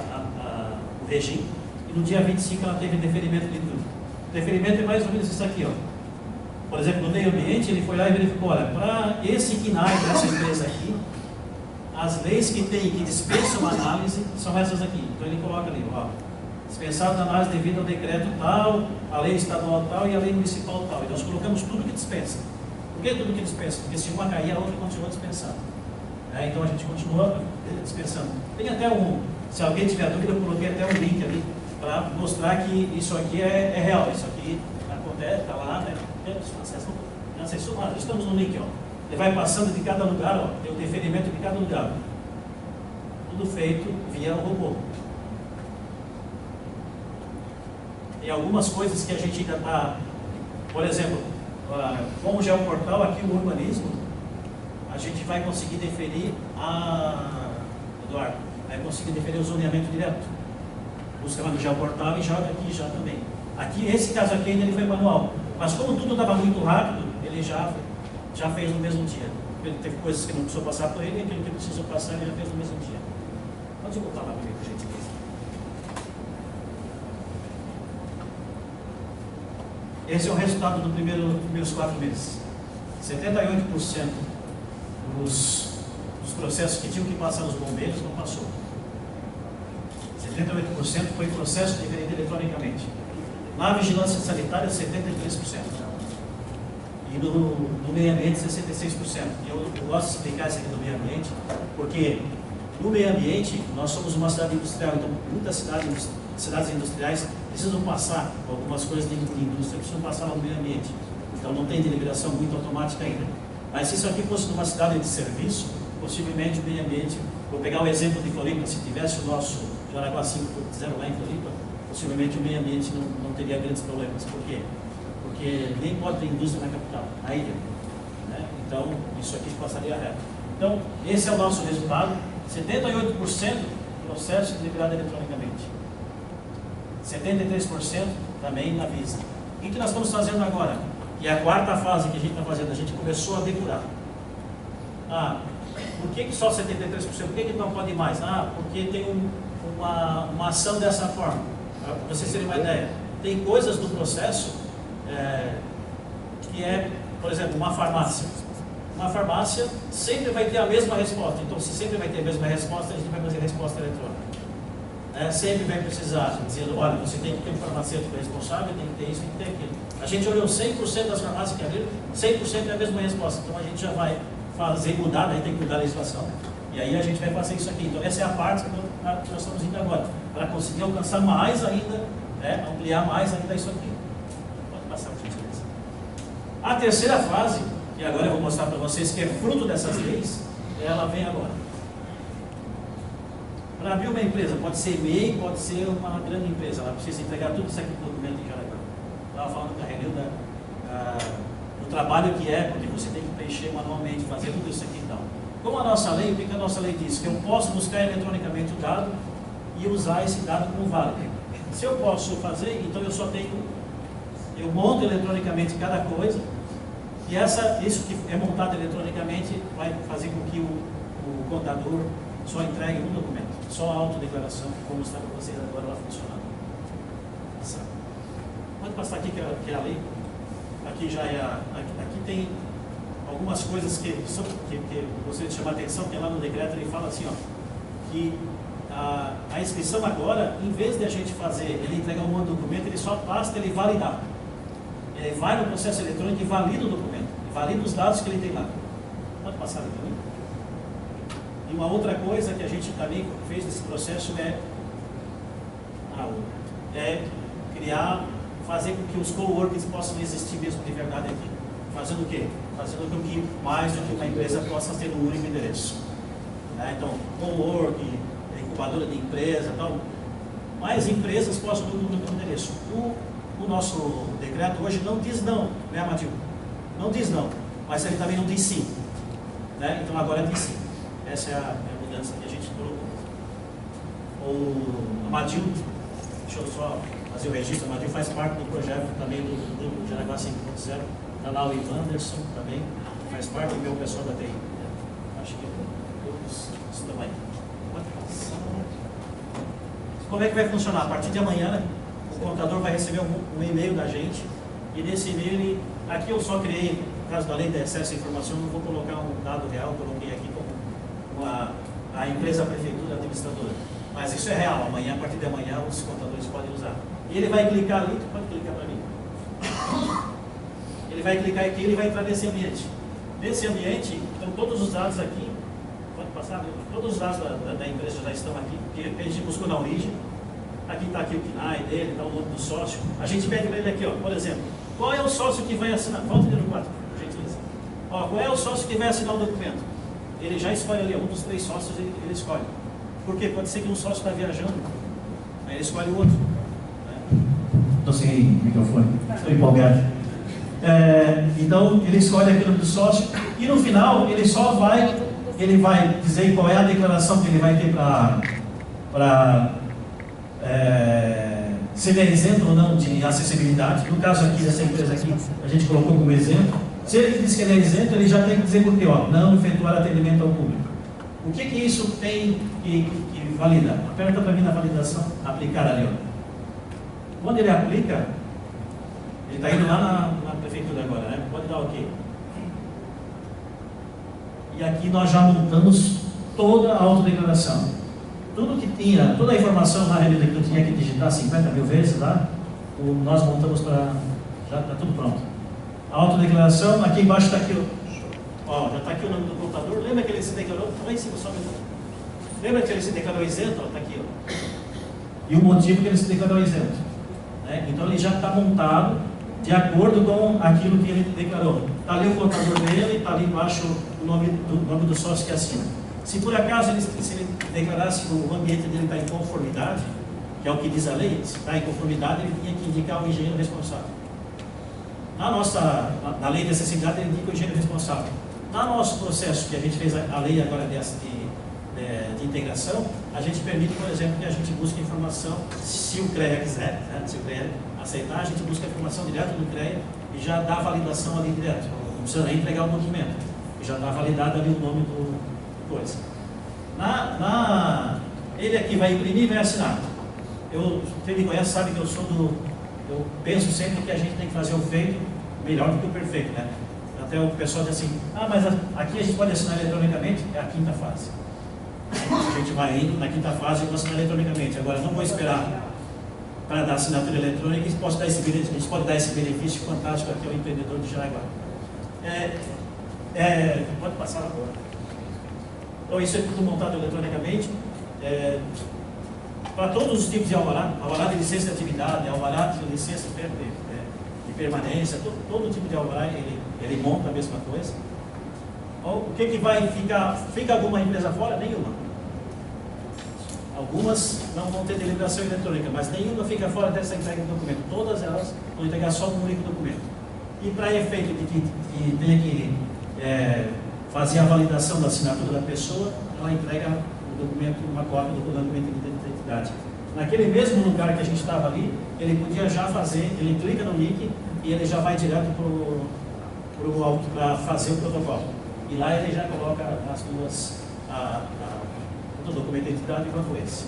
regime, e no dia 25 ela teve deferimento de tudo. O deferimento é mais ou menos isso aqui, ó. Por exemplo, no meio ambiente, ele foi lá e verificou, olha, para esse KNAI dessa empresa aqui, as leis que dispensam a análise são essas aqui. Então ele coloca ali, ó, dispensado a análise devido ao decreto tal, a lei estadual tal e a lei municipal tal. E nós colocamos tudo que dispensa. Por que tudo que dispensa? Porque se uma cair, a outra continua dispensando. Então a gente continua dispensando. Tem até se alguém tiver dúvida, eu coloquei até um link ali para mostrar que isso aqui é real. Isso aqui acontece, está lá, né? Estamos no link, ó. Ele vai passando de cada lugar, ó, tem o deferimento de cada lugar. Tudo feito via robô. Tem algumas coisas que a gente ainda está, por exemplo, como já é um portal aqui, o urbanismo, a gente vai conseguir deferir Eduardo, vai conseguir deferir o zoneamento direto. Busca lá no geoportal e joga aqui já também. Aqui, esse caso aqui ainda ele foi manual. Mas como tudo estava muito rápido, ele já fez no mesmo dia. Ele teve coisas que não precisou passar por ele, e aquilo que precisou passar, ele já fez no mesmo dia. Pode voltar lá comigo, por gentileza. Esse é o resultado dos primeiros 4 meses. 78% dos processos que tinham que passar nos bombeiros não passou. 78% foi processo diferido eletronicamente. Na vigilância sanitária, 73%. E no meio ambiente, 66%. Eu gosto de explicar isso aqui do meio ambiente, porque no meio ambiente, nós somos uma cidade industrial, então muitas cidades industriais precisam passar, algumas coisas de indústria precisam passar no meio ambiente. Então não tem deliberação muito automática ainda. Mas se isso aqui fosse numa cidade de serviço, possivelmente o meio ambiente, vou pegar o exemplo de Floripa, se tivesse o nosso Jaraguá 5.0 lá em Floripa, possivelmente o meio ambiente não teria grandes problemas. Por quê? Porque nem pode ter indústria na capital, na ilha. Né? Então, isso aqui passaria reto. Então, esse é o nosso resultado. 78% processo liberado eletronicamente. 73% também na Visa. O que nós estamos fazendo agora? E a quarta fase que a gente está fazendo, a gente começou a depurar. Por que só 73%? Por que não pode mais? Porque tem uma ação dessa forma. Para vocês terem uma ideia, tem coisas do processo que é, por exemplo, uma farmácia. Uma farmácia sempre vai ter a mesma resposta. Então, se sempre vai ter a mesma resposta, a gente vai fazer resposta eletrônica. Sempre vai precisar, dizendo, olha, você tem que ter um farmacêutico responsável, tem que ter isso, tem que ter aquilo. A gente olhou 100% das farmácias que abriram, 100% é a mesma resposta. Então, a gente já vai fazer mudar, daí tem que mudar a legislação. E aí a gente vai fazer isso aqui. Então, essa é a parte que nós estamos indo agora, para conseguir alcançar mais ainda, ampliar mais ainda isso aqui. Pode passar, por gentileza. A terceira fase, que agora eu vou mostrar para vocês, que é fruto dessas leis, ela vem agora. Para abrir uma empresa, pode ser MEI, pode ser uma grande empresa, ela precisa entregar tudo isso aqui no documento em Jaraguá. Estava falando da reunião do trabalho que é, porque você tem que preencher manualmente, fazer tudo isso aqui e tal. Como a nossa lei, o que a nossa lei diz? Que eu posso buscar eletronicamente o dado e usar esse dado como válido. Se eu posso fazer, então eu monto eletronicamente cada coisa, e isso que é montado eletronicamente vai fazer com que o contador só entregue um documento, só a autodeclaração, como está para vocês agora lá funcionando. Pode passar aqui que é a lei. Aqui já é aqui tem algumas coisas que eu gostaria de chamar a atenção, que lá no decreto ele fala assim, que a inscrição agora, em vez de a gente ele entregar um monte de documento, ele só basta ele validar. Ele vai no processo eletrônico e valida o documento, valida os dados que ele tem lá. Pode passar aqui também. E uma outra coisa que a gente também fez nesse processo fazer com que os coworkings possam existir mesmo de verdade aqui. Fazendo o quê? Fazendo com que mais do que uma empresa possa ter um único endereço. Então, coworking, incubadora de empresa, então, mais empresas possam ter um único endereço. O nosso decreto hoje não diz não, né, Amadil? Não diz não, mas ele também não diz sim. Então agora diz sim. Essa é a mudança que a gente colocou. O Amadil, deixa eu só fazer o registro, o Amadil faz parte do projeto também do grupo Jaraguá 5.0, está lá o Ivan Anderson também, faz parte do meu pessoal da TI. Acho que todos estão aí. Como é que vai funcionar? A partir de amanhã, o contador vai receber um e-mail da gente, e nesse e-mail, aqui eu só criei, no caso da lei de acesso à informação, não vou colocar um dado real, coloquei aqui como a empresa, a prefeitura, a administradora. Mas isso é real, amanhã, a partir de amanhã, os contadores podem usar. E ele vai clicar ali, tu pode clicar para mim. Ele vai clicar aqui e ele vai entrar nesse ambiente. Nesse ambiente, então todos os dados aqui, pode passar, todos os dados da empresa já estão aqui, porque a gente buscou na origem. Aqui está aqui o KNAI dele, está o nome do sócio. A gente pede para ele aqui, por exemplo, qual é o sócio que vai assinar? Volta aqui no 4, por gentileza. Qual é o sócio que vai assinar o documento? Ele já escolhe ali, um dos 3 sócios ele escolhe. Porque pode ser que um sócio está viajando, aí ele escolhe o outro. Estou sem microfone, estou empolgado. Então ele escolhe aquilo do sócio e no final ele vai dizer qual é a declaração que ele vai ter para se ele é isento ou não de acessibilidade. No caso aqui dessa empresa aqui, a gente colocou como exemplo. Se ele diz que ele é isento, ele já tem que dizer por quê? Não efetuar atendimento ao público. O que isso tem que validar? Aperta para mim na validação, aplicar ali. Quando ele aplica, ele está indo lá na prefeitura agora, né? Pode dar OK. E aqui nós já montamos toda a autodeclaração. Tudo que tinha, toda a informação na realidade que eu tinha que digitar 50 mil vezes lá, nós montamos para. Já está tudo pronto. A autodeclaração, aqui embaixo está aqui, já está aqui o nome do contador. Lembra que ele se declarou? Lá em cima só lembra que ele se declarou isento? Está aqui, E o motivo que ele se declarou isento. Então ele já está montado de acordo com aquilo que ele declarou. Está ali o contador dele, está ali embaixo o nome do sócio que assina. Se por acaso se ele declarasse que o ambiente dele está em conformidade, que é o que diz a lei, se está em conformidade, ele tinha que indicar o engenheiro responsável. Na lei de acessibilidade, ele indica o engenheiro responsável. No nosso processo, que a gente fez a lei agora de integração, a gente permite, por exemplo, que a gente busque informação, se o CREA quiser, né? Se o CREA aceitar, a gente busca a informação direto do CREA e já dá a validação ali direto. Não precisa nem entregar o documento, já está validado ali o nome do coisa. Ele aqui vai imprimir e vai assinar. Quem me conhece sabe que eu penso sempre que a gente tem que fazer o feito melhor do que o perfeito, né? Até o pessoal diz assim, mas aqui a gente pode assinar eletronicamente, é a quinta fase. A gente vai indo na quinta fase e vou assinar eletronicamente. Agora, não vou esperar para dar assinatura eletrônica, a gente pode dar esse benefício fantástico aqui ao empreendedor de Jaraguá. Pode passar agora. Então, isso é tudo montado eletronicamente. Para todos os tipos de alvará de licença de atividade, alvará de licença de permanência, todo tipo de alvará, ele monta a mesma coisa. O que vai ficar? Fica alguma empresa fora? Nenhuma. Algumas não vão ter deliberação eletrônica, mas nenhuma fica fora dessa entrega do documento. Todas elas vão entregar só um único documento. E para efeito de que tenha que fazer a validação da assinatura da pessoa, ela entrega o documento, uma cópia do documento de identidade. Naquele mesmo lugar que a gente estava ali, ele podia já fazer, ele clica no link e ele já vai direto para fazer o protocolo. E lá ele já coloca as duas, tanto o documento de identidade quanto esse.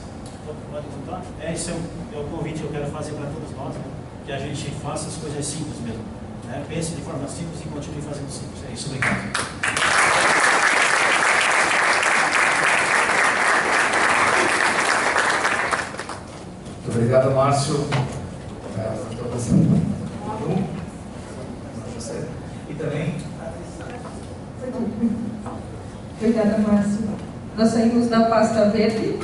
Pode contar? Esse é o convite que eu quero fazer para todos nós, né? Que a gente faça as coisas simples mesmo. Né? Pense de forma simples e continue fazendo simples. É isso, obrigado. Muito obrigado, Márcio. E também. Obrigada, Márcio. Nós saímos da pasta verde,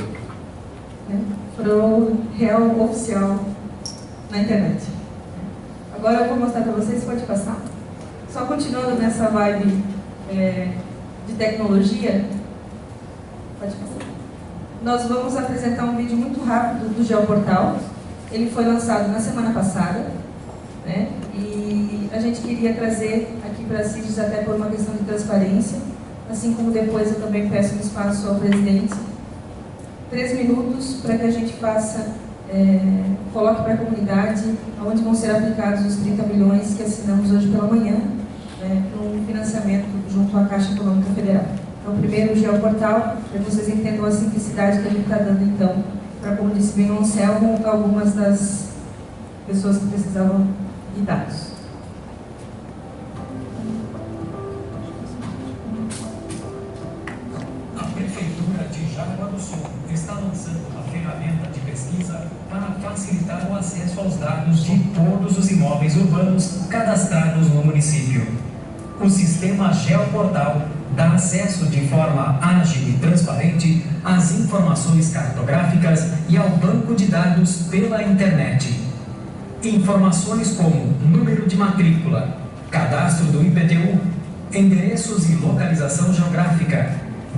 né, para o real oficial na internet. Agora eu vou mostrar para vocês, pode passar? Só continuando nessa vibe de tecnologia, pode passar. Nós vamos apresentar um vídeo muito rápido do Geoportal. Ele foi lançado na semana passada, né, e a gente queria trazer aqui para a CIGES até por uma questão de transparência, assim como depois eu também peço um espaço ao presidente. 3 minutos para que a gente faça, coloque para a comunidade onde vão ser aplicados os 30 milhões que assinamos hoje pela manhã, para um financiamento junto à Caixa Econômica Federal. Então, primeiro o Geoportal, para que vocês entendam a simplicidade que a gente está dando, então, para, como disse bem o Anselmo, algumas das pessoas que precisavam de dados. A Prefeitura de Jaraguá do Sul está lançando uma ferramenta de pesquisa para facilitar o acesso aos dados de todos os imóveis urbanos cadastrados no município. O sistema Geoportal dá acesso de forma ágil e transparente às informações cartográficas e ao banco de dados pela internet. Informações como número de matrícula, cadastro do IPTU, endereços e localização geográfica,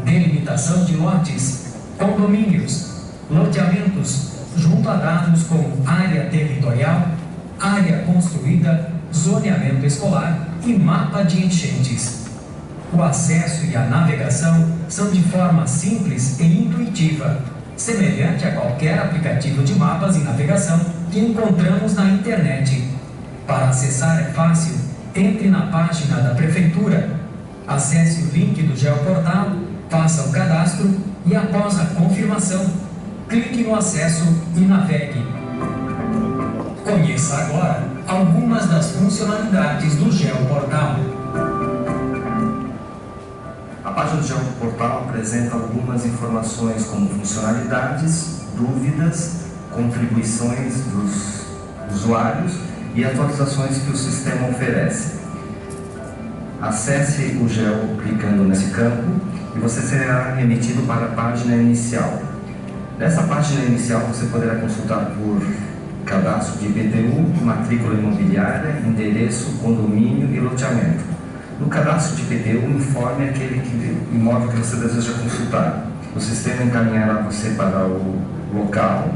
delimitação de lotes, condomínios, loteamentos, junto a dados como área territorial, área construída, zoneamento escolar e mapa de enchentes. O acesso e a navegação são de forma simples e intuitiva, semelhante a qualquer aplicativo de mapas e navegação que encontramos na internet. Para acessar é fácil, entre na página da Prefeitura, acesse o link do Geoportal, faça o cadastro e, após a confirmação, clique no acesso e navegue. Conheça agora algumas das funcionalidades do Geoportal. A página do Geoportal apresenta algumas informações como funcionalidades, dúvidas, contribuições dos usuários e atualizações que o sistema oferece. Acesse o Geo clicando nesse campo e você será remetido para a página inicial. Nessa página inicial você poderá consultar por cadastro de IPTU, matrícula imobiliária, endereço, condomínio e loteamento. No cadastro de IPTU, o informe é aquele imóvel que você deseja consultar. O sistema encaminhará você para o local.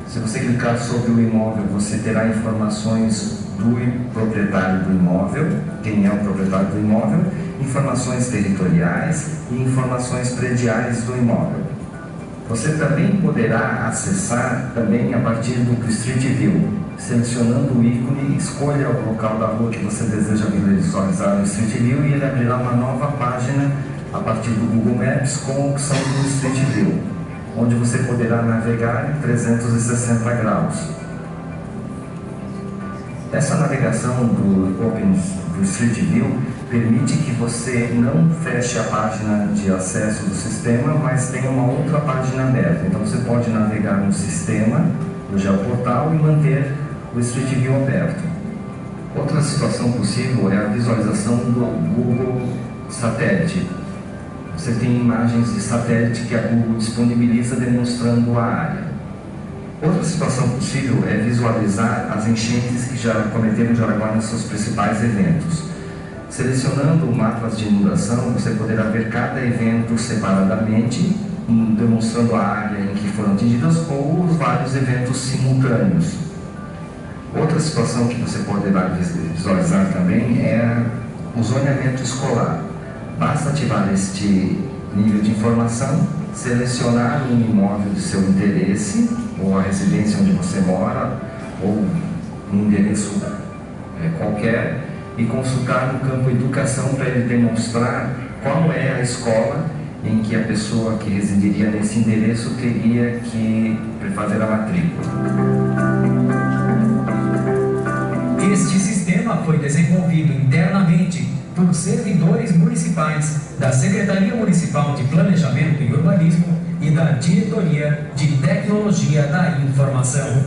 Se você clicar sobre o imóvel, você terá informações do proprietário do imóvel, quem é o proprietário do imóvel, informações territoriais e informações prediais do imóvel. Você também poderá acessar também a partir do Street View. Selecionando o ícone, escolha o local da rua que você deseja visualizar no Street View e ele abrirá uma nova página a partir do Google Maps com a opção do Street View, onde você poderá navegar em 360 graus. Essa navegação do Street View permite que você não feche a página de acesso do sistema, mas tenha uma outra página aberta. Então você pode navegar no sistema, no geoportal, e manter o Street View aberto. Outra situação possível é a visualização do Google Satélite. Você tem imagens de satélite que a Google disponibiliza demonstrando a área. Outra situação possível é visualizar as enchentes que já cometeram em Jaraguá nos seus principais eventos. Selecionando mapas de inundação, você poderá ver cada evento separadamente, demonstrando a área em que foram atingidas ou os vários eventos simultâneos. Outra situação que você poderá visualizar também é o zoneamento escolar. Basta ativar este nível de informação, selecionar um imóvel de seu interesse, ou a residência onde você mora, ou um endereço qualquer, e consultar no campo Educação para ele demonstrar qual é a escola em que a pessoa que residiria nesse endereço teria que fazer a matrícula. Este sistema foi desenvolvido internamente por servidores municipais da Secretaria Municipal de Planejamento e Urbanismo e da Diretoria de Tecnologia da Informação.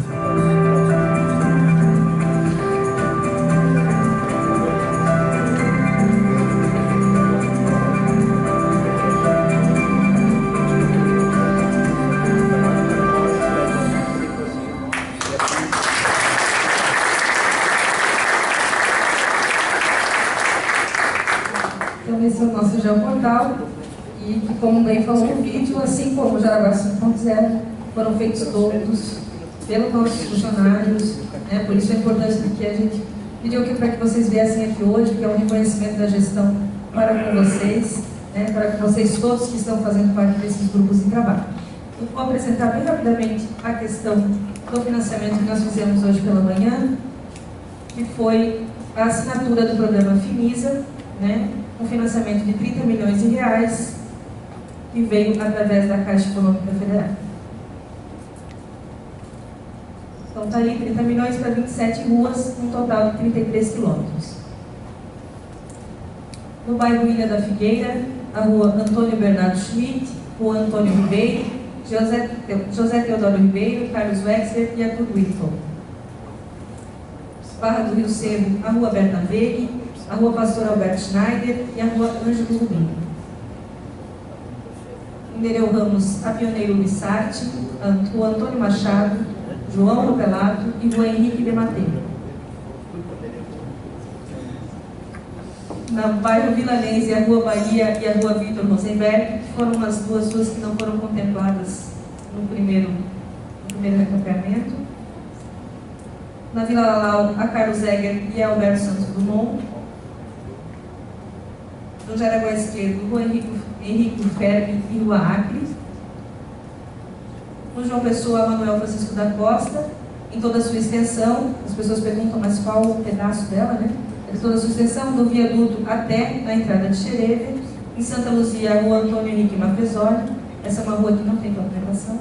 Então, esse é o nosso geoportal e, como bem falou o vídeo, assim como o Jaraguá 5.0, foram feitos todos pelos nossos funcionários, né? Por isso a importância do que a gente pediu aqui para que vocês viessem aqui hoje, que é um reconhecimento da gestão para com vocês, né? Para com vocês todos que estão fazendo parte desses grupos de trabalho. Eu vou apresentar bem rapidamente a questão do financiamento que nós fizemos hoje pela manhã, que foi a assinatura do programa FIMISA, né? Um financiamento de 30 milhões de reais que veio através da Caixa Econômica Federal. Então está aí 30 milhões para 27 ruas, um total de 33 quilômetros. No bairro Ilha da Figueira, a rua Antônio Bernardo Schmidt, rua Antônio Ribeiro, José Teodoro Ribeiro, Carlos Wexler e Arthur Whittle. Barra do Rio Cerro, a rua Berta Veg, a rua Pastor Alberto Schneider e a rua Ângelo Rubinho. Em Nereu Ramos, a Pioneiro Lissarte, a rua Antônio Machado, João Lopelato e rua Henrique de Mateiro. No bairro Vilanense, a rua Bahia e a rua Vitor Rosenberg, que foram as duas ruas que não foram contempladas no primeiro recapeamento. Na Vila Lalau, a Carlos Egger e a Alberto Santos Dumont. No Jaraguá Esquerdo, rua Henrique Ferbe e rua Acre. No João Pessoa, Manuel Francisco da Costa, em toda a sua extensão. As pessoas perguntam, mas qual o pedaço dela, né? Em toda a sua extensão, do viaduto até a entrada de Xereve. Em Santa Luzia, a rua Antônio Henrique Mafezoli. Essa é uma rua que não tem pavimentação.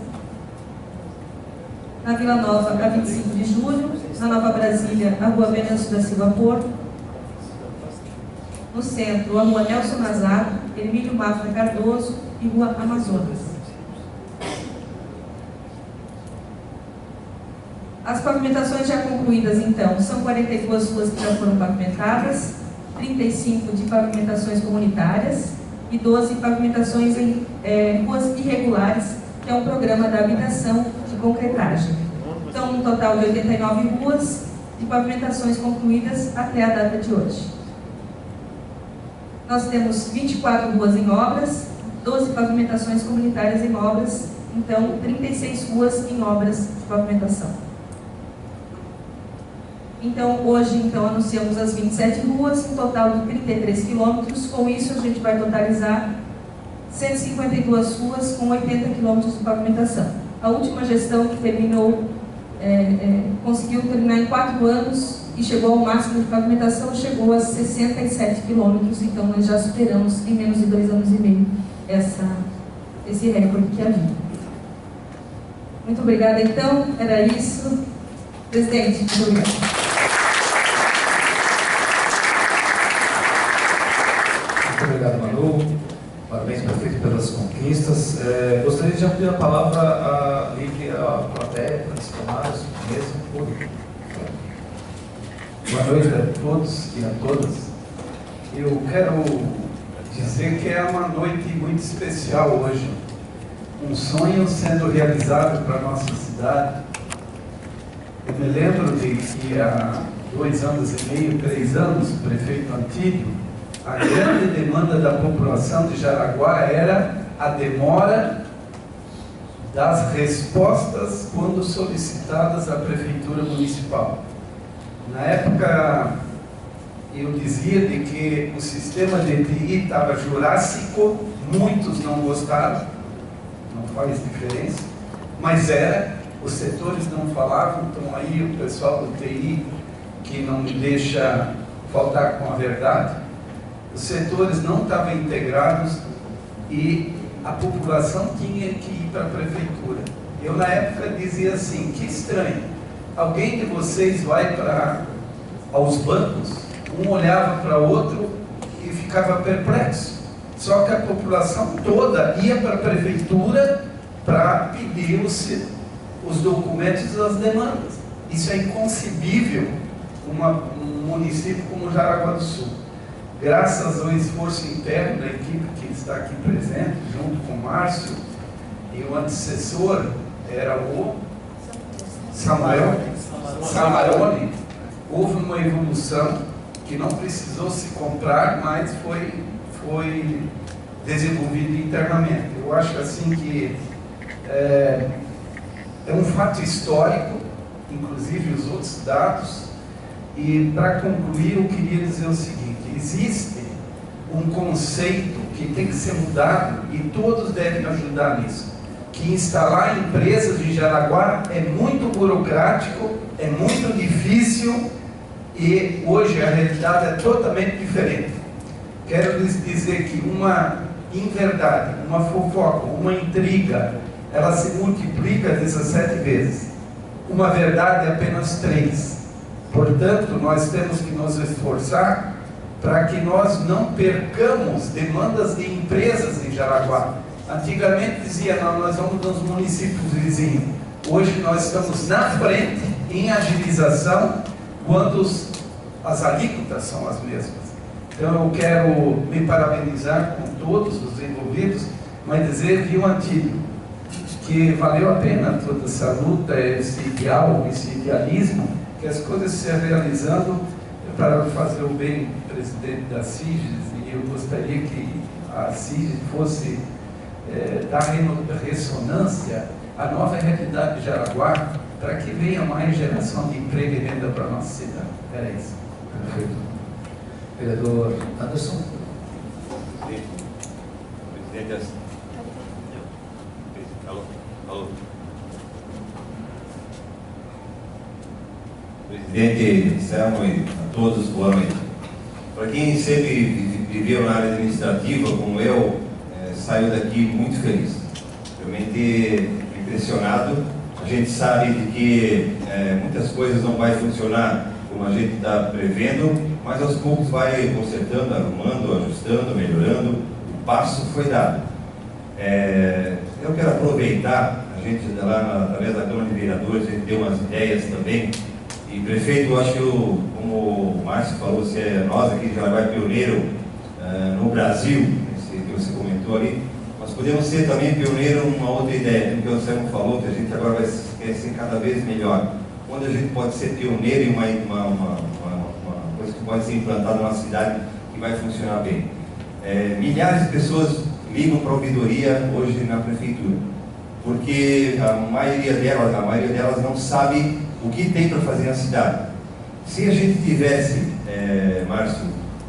Na Vila Nova, a 25 de julho. Na Nova Brasília, a rua Venâncio da Silva Porto. No centro, a rua Nelson Nazato, Emílio Mafra Cardoso e rua Amazonas. As pavimentações já concluídas, então, são 42 ruas que já foram pavimentadas, 35 de pavimentações comunitárias e 12 pavimentações em ruas irregulares, que é um programa da habitação de concretagem. Então, um total de 89 ruas de pavimentações concluídas até a data de hoje. Nós temos 24 ruas em obras, 12 pavimentações comunitárias em obras, então 36 ruas em obras de pavimentação. Então, hoje, anunciamos as 27 ruas, um total de 33 quilômetros. Com isso, a gente vai totalizar 152 ruas com 80 quilômetros de pavimentação. A última gestão que terminou, conseguiu terminar em 4 anos e chegou ao máximo de pavimentação, chegou a 67 quilômetros. Então, nós já superamos em menos de 2 anos e meio esse recorde que havia. Muito obrigada, então. Era isso. Presidente, muito obrigada. Muito obrigado, Manu. Parabéns, prefeito, pelas conquistas. Gostaria de abrir a palavra livre à plateia, para os tomados, mesmo. Boa noite a todos e a todas. Eu quero dizer que é uma noite muito especial hoje. Um sonho sendo realizado para a nossa cidade. Eu me lembro de que há 2 anos e meio, 3 anos, o prefeito Antídio, a grande demanda da população de Jaraguá era a demora das respostas quando solicitadas à Prefeitura Municipal. Na época, eu dizia de que o sistema de TI estava jurássico, muitos não gostaram, não faz diferença, mas os setores não falavam, então aí o pessoal do TI, que não me deixa faltar com a verdade, os setores não estavam integrados e a população tinha que ir para a prefeitura. Eu, na época, dizia assim, que estranho, alguém de vocês vai aos bancos, um olhava para o outro e ficava perplexo. Só que a população toda ia para a prefeitura para pedir os documentos e as demandas. Isso é inconcebível um município como Jaraguá do Sul. Graças ao esforço interno da equipe que está aqui presente, junto com o Márcio, e o antecessor era o Samarone, houve uma evolução que não precisou se comprar, mas foi desenvolvida internamente. Eu acho assim que é um fato histórico, inclusive os outros dados, e para concluir eu queria dizer o seguinte: existe um conceito que tem que ser mudado e todos devem ajudar nisso, que instalar empresas em Jaraguá é muito burocrático, é muito difícil e hoje a realidade é totalmente diferente. Quero lhes dizer que uma inverdade, uma fofoca, uma intriga, ela se multiplica 17 vezes. Uma verdade é apenas 3. Portanto, nós temos que nos esforçar para que nós não percamos demandas de empresas em Jaraguá. Antigamente dizia, não, nós vamos nos municípios vizinhos. Hoje nós estamos na frente em agilização quando as alíquotas são as mesmas. Então eu quero me parabenizar com todos os envolvidos, mas dizer, viu, Antídio, que valeu a pena toda essa luta, esse ideal, esse idealismo, que as coisas se realizando para fazer o bem, presidente da CIGES, e eu gostaria que a CIGES fosse dar ressonância à nova realidade de Jaraguá, para que venha mais geração de emprego e renda para a nossa cidade. Era isso. Perfeito. Vereador Anderson. Presidente, alô. Presidente Selmo e a todos, boa noite. Para quem sempre viveu na área administrativa, como eu, saiu daqui muito feliz. Realmente impressionado. A gente sabe de que muitas coisas não vai funcionar como a gente está prevendo, mas aos poucos vai consertando, arrumando, ajustando, melhorando. O passo foi dado. Eu quero aproveitar, a gente lá através da Câmara de Vereadores, a gente deu umas ideias também. E prefeito, eu acho que, como o Márcio falou, nós aqui de Jaraguá é pioneiro no Brasil, que você comentou ali, nós podemos ser também pioneiro numa outra ideia, porque o Selmo falou que a gente agora vai ser cada vez melhor. Quando a gente pode ser pioneiro em uma coisa que pode ser implantada numa cidade que vai funcionar bem. milhares de pessoas ligam para a ouvidoria hoje na prefeitura, porque a maioria delas não sabe o que tem para fazer na cidade. Se a gente tivesse, Márcio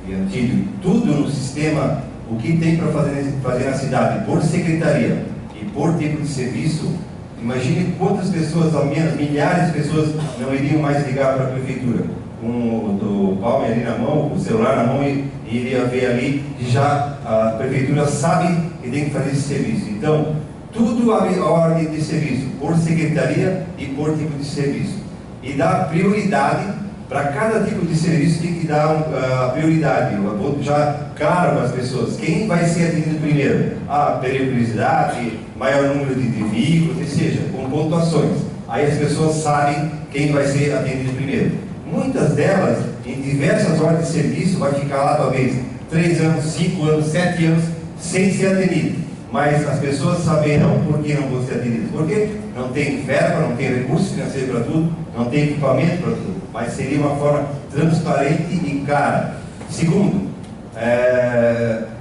e Antídio, tudo no sistema, o que tem para fazer na cidade, por secretaria e por tipo de serviço, imagine quantas pessoas, ao menos milhares de pessoas, não iriam mais ligar para a prefeitura, com o palme ali na mão, o celular na mão, e iria ver ali que já a prefeitura sabe que tem que fazer esse serviço. Então, tudo a ordem de serviço, por secretaria e por tipo de serviço. E dá prioridade para cada tipo de serviço, tem que dar a prioridade. Eu vou já claro para as pessoas, quem vai ser atendido primeiro? A periculosidade, maior número de veículos, ou seja, com pontuações. Aí as pessoas sabem quem vai ser atendido primeiro. Muitas delas, em diversas ordens de serviço, vai ficar lá talvez 3 anos, 5 anos, 7 anos, sem ser atendido. Mas as pessoas saberão por que não vão ser atendidos. Porque não tem verba, não tem recurso financeiro para tudo, não tem equipamento para tudo. Mas seria uma forma transparente e clara. Segundo,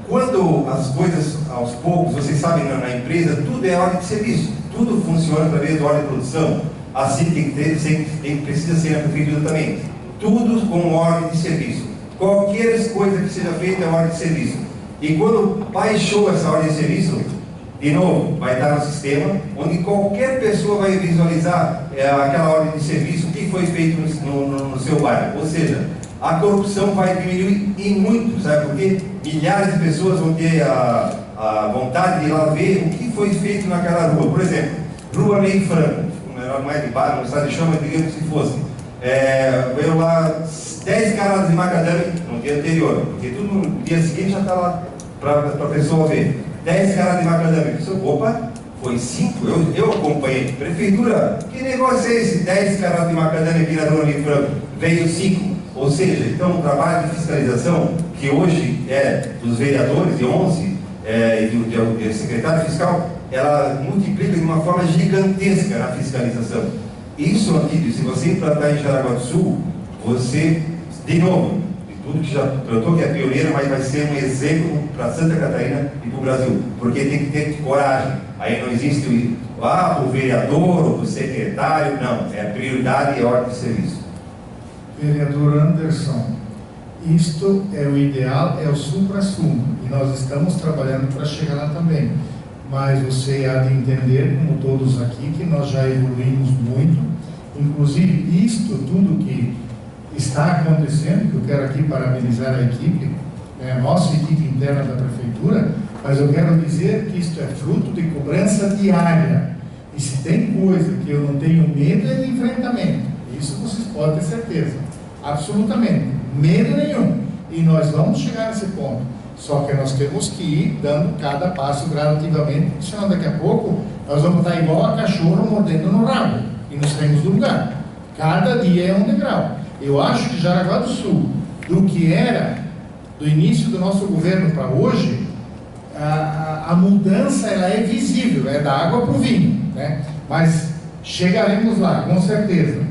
quando as coisas, aos poucos, vocês sabem, na empresa, tudo é ordem de serviço. Tudo funciona através da ordem de produção. Assim tem que precisa ser na prefeitura também. Tudo com ordem de serviço. Qualquer coisa que seja feita é ordem de serviço. E quando baixou essa ordem de serviço, de novo, vai estar no sistema, onde qualquer pessoa vai visualizar aquela ordem de serviço, o que foi feito no seu bairro. Ou seja, a corrupção vai diminuir e muito, sabe? Porque milhares de pessoas vão ter a vontade de ir lá ver o que foi feito naquela rua. Por exemplo, Rua Ney Franco, não mais de bairro, no estado de chama, digamos que fosse. Veio lá 10 caradas de macadame no dia anterior, porque tudo no dia seguinte já está lá para a pessoa ver. 10 caradas de macadame. Opa, foi 5, eu acompanhei. Prefeitura, que negócio é esse? 10 caradas de macadame aqui na Rua Ney Franco, veio 5. Ou seja, então o trabalho de fiscalização, que hoje é dos vereadores, de 11, e do secretário fiscal, ela multiplica de uma forma gigantesca na fiscalização. Isso, Antídio, se você implantar em Jaraguá do Sul, você, de novo, de tudo que já tratou, que é pioneira, mas vai ser um exemplo para Santa Catarina e para o Brasil, porque tem que ter coragem. Aí não existe o vereador, o secretário, não, é a prioridade e a ordem de serviço. Vereador Anderson, isto é o ideal, é o supra-sumo, e nós estamos trabalhando para chegar lá também. Mas você há de entender, como todos aqui, que nós já evoluímos muito. Inclusive, isto tudo que está acontecendo, que eu quero aqui parabenizar a equipe, a nossa equipe interna da prefeitura, mas eu quero dizer que isto é fruto de cobrança diária. E se tem coisa que eu não tenho medo, é de enfrentamento. Isso vocês podem ter certeza. Absolutamente. Medo nenhum. E nós vamos chegar a esse ponto. Só que nós temos que ir dando cada passo gradativamente, porque senão daqui a pouco nós vamos estar igual a cachorro mordendo no rabo e nos saímos do lugar. Cada dia é um degrau. Eu acho que Jaraguá do Sul, do que era do início do nosso governo para hoje, a mudança ela é visível, é da água para o vinho, né? Mas chegaremos lá, com certeza.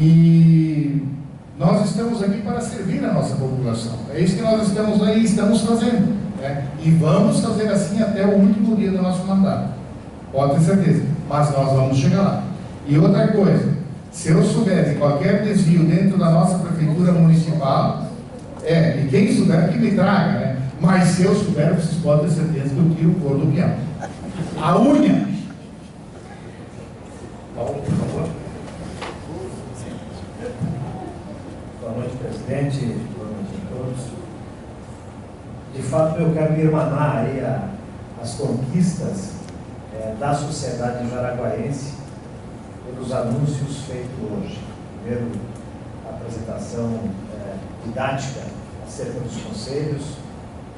E nós estamos aqui para servir a nossa população. É isso que nós estamos aí, estamos fazendo, né? E vamos fazer assim até o último dia do nosso mandato. Pode ter certeza. Mas nós vamos chegar lá. E outra coisa, se eu souber de qualquer desvio dentro da nossa prefeitura municipal, e quem souber que me traga, né? Mas se eu souber, vocês podem ter certeza que eu tiro o couro do peão. A unha. Paulo, por favor. Boa noite, presidente. Boa noite a todos. De fato, eu quero irmanar aí as conquistas da sociedade jaraguaense pelos anúncios feitos hoje. Primeiro, a apresentação didática acerca dos conselhos,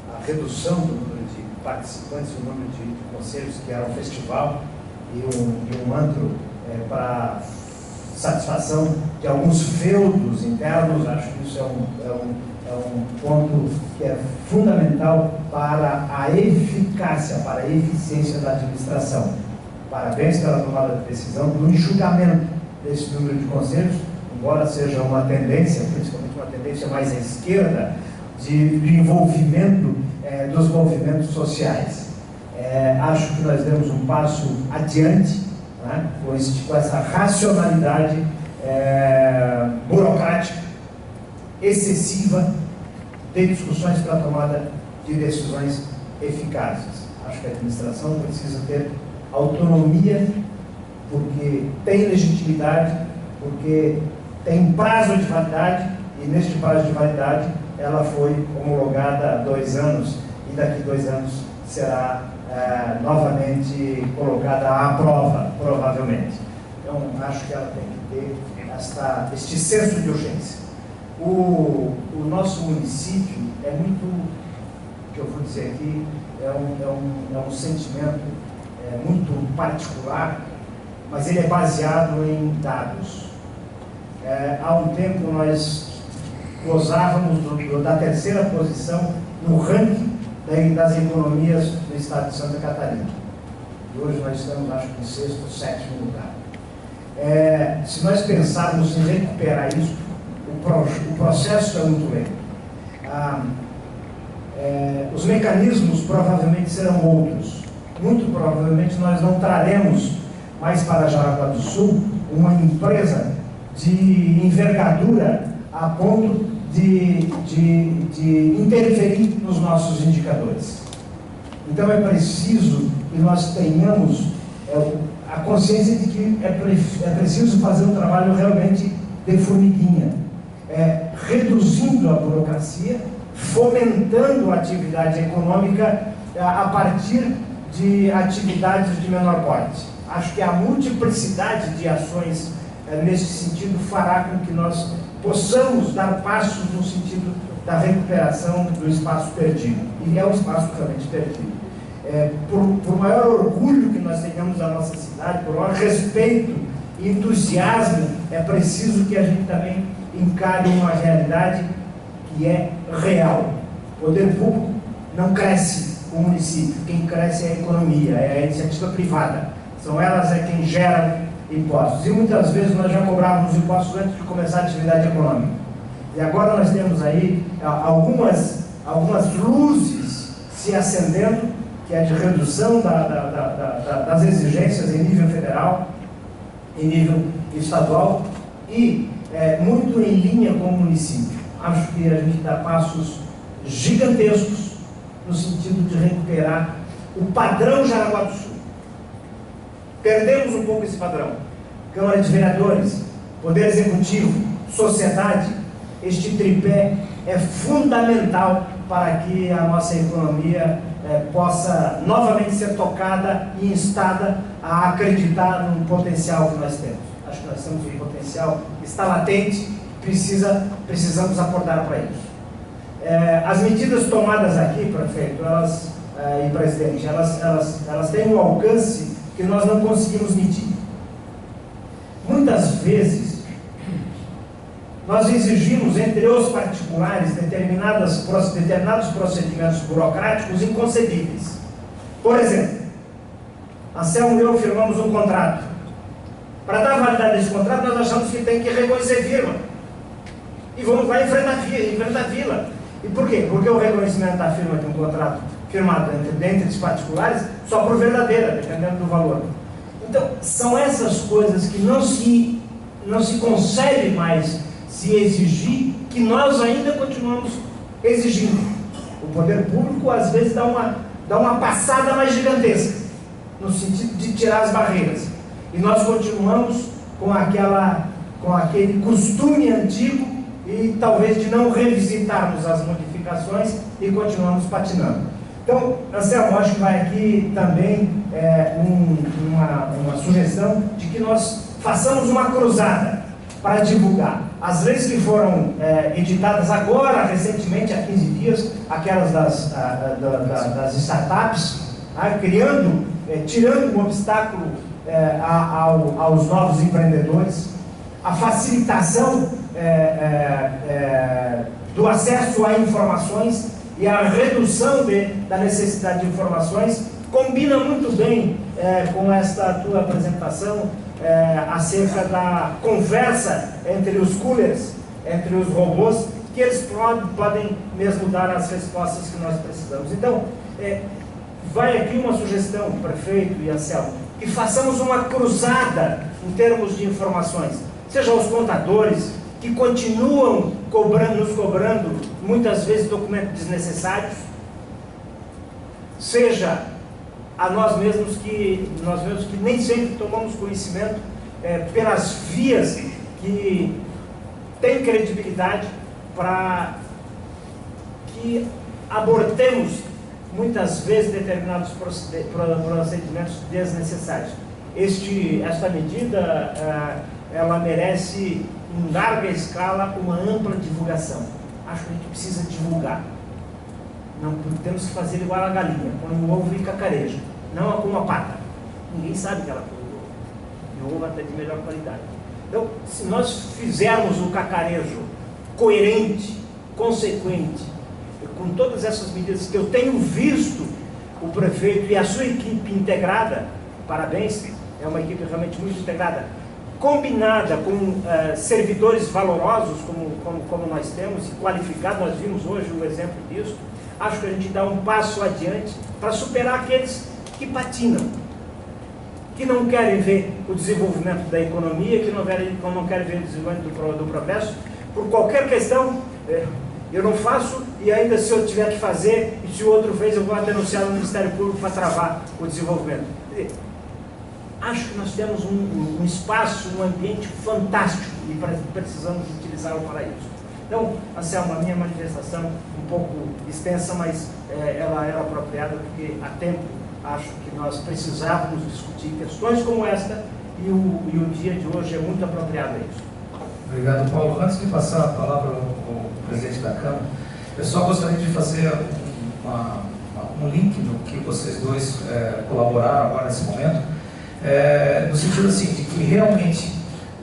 a redução do número de participantes, o número de conselhos, que era um festival e um antro para satisfação de alguns feudos internos. Acho que isso é um ponto que é fundamental para a eficácia, para a eficiência da administração. Parabéns pela tomada de decisão do enxugamento desse número de conselhos, embora seja uma tendência, principalmente uma tendência mais à esquerda, de envolvimento dos movimentos sociais. Acho que nós demos um passo adiante, né, com essa racionalidade burocrática excessiva de discussões para a tomada de decisões eficazes. Acho que a administração precisa ter autonomia, porque tem legitimidade, porque tem prazo de validade, e neste prazo de validade ela foi homologada há 2 anos, e daqui 2 anos será novamente colocada à prova, provavelmente. Então, acho que ela tem que ter este senso de urgência. O nosso município é muito, o que eu vou dizer aqui, é um sentimento muito particular, mas ele é baseado em dados. Há um tempo nós gozávamos da 3ª posição no ranking das economias do estado de Santa Catarina. E hoje nós estamos, acho que, em 6º ou 7º lugar. Se nós pensarmos em recuperar isso, o processo é muito lento. Os mecanismos provavelmente serão outros. Muito provavelmente nós não traremos mais para Jaraguá do Sul uma empresa de envergadura a ponto de interferir nos nossos indicadores. Então é preciso que nós tenhamos a consciência de que é preciso fazer um trabalho realmente de formiguinha, reduzindo a burocracia, fomentando a atividade econômica a partir de atividades de menor porte. Acho que a multiplicidade de ações nesse sentido fará com que nós possamos dar passos no sentido da recuperação do espaço perdido. E é um espaço realmente perdido. Por maior orgulho que nós tenhamos da nossa cidade, por maior respeito e entusiasmo, é preciso que a gente também encare uma realidade que é real. O poder público não cresce o município, quem cresce é a economia, é a iniciativa privada. São elas quem geram impostos. E muitas vezes nós já cobrávamos impostos antes de começar a atividade econômica. E agora nós temos aí algumas luzes se acendendo, que é de redução das exigências em nível federal, em nível estadual, e muito em linha com o município. Acho que a gente dá passos gigantescos no sentido de recuperar o padrão Jaraguá do Sul. Perdemos um pouco esse padrão. Câmara de Vereadores, Poder Executivo, sociedade, este tripé é fundamental para que a nossa economia possa novamente ser tocada e instada a acreditar no potencial que nós temos. Acho que nós temos um potencial que está latente, precisamos acordar para isso. As medidas tomadas aqui, prefeito, e presidente, elas têm um alcance que nós não conseguimos medir. Muitas vezes, nós exigimos, entre os particulares, determinados procedimentos burocráticos inconcebíveis. Por exemplo, a Selma e eu firmamos um contrato. Para dar validade a esse contrato, nós achamos que tem que reconhecer firma. E vamos lá enfrentar a fila. E por quê? Porque o reconhecimento da firma de um contrato firmado entre os particulares só por verdadeira, dependendo do valor. Então, são essas coisas que não se consegue mais se exigir, que nós ainda continuamos exigindo. O poder público, às vezes, dá uma passada mais gigantesca, no sentido de tirar as barreiras. E nós continuamos com aquele costume antigo e talvez de não revisitarmos as modificações e continuamos patinando. Então, Anselmo, acho que vai aqui também uma sugestão de que nós façamos uma cruzada para divulgar as leis que foram editadas agora, recentemente, há 15 dias, aquelas das startups, tirando um obstáculo aos novos empreendedores, a facilitação do acesso a informações e a redução da necessidade de informações, combina muito bem com esta tua apresentação acerca da conversa entre os coolers, entre os robôs, que eles podem mesmo dar as respostas que nós precisamos. Então, vai aqui uma sugestão, prefeito e Anselmo, que façamos uma cruzada em termos de informações, seja os contadores, que continuam nos cobrando muitas vezes documentos desnecessários, seja a nós mesmos que nem sempre tomamos conhecimento pelas vias que têm credibilidade, para que abortemos muitas vezes determinados procedimentos desnecessários. Esta medida ela merece em larga escala uma ampla divulgação. Acho que a gente precisa divulgar. Não temos que fazer igual a galinha, põe o ovo e cacareja, não com uma pata. Ninguém sabe que ela põe o ovo. E o ovo até de melhor qualidade. Então, se nós fizermos o cacarejo coerente, consequente, com todas essas medidas que eu tenho visto o prefeito e a sua equipe integrada, parabéns, é uma equipe realmente muito integrada, combinada com servidores valorosos como nós temos, e qualificados, nós vimos hoje o exemplo disso, acho que a gente dá um passo adiante para superar aqueles que patinam, que não querem ver o desenvolvimento da economia, que não querem ver o desenvolvimento do progresso, por qualquer questão. Eu não faço, e ainda se eu tiver que fazer, e se o outro fez, eu vou denunciar no Ministério Público para travar o desenvolvimento. Acho que nós temos um espaço, um ambiente fantástico e precisamos utilizá-lo para isso. Então, Anselmo, a minha manifestação um pouco extensa, mas ela era apropriada porque há tempo acho que nós precisávamos discutir questões como esta e o dia de hoje é muito apropriado a isso. Obrigado, Paulo. Antes de passar a palavra ao presidente da Câmara, eu só gostaria de fazer um link no que vocês dois colaboraram agora nesse momento, no sentido assim, de que realmente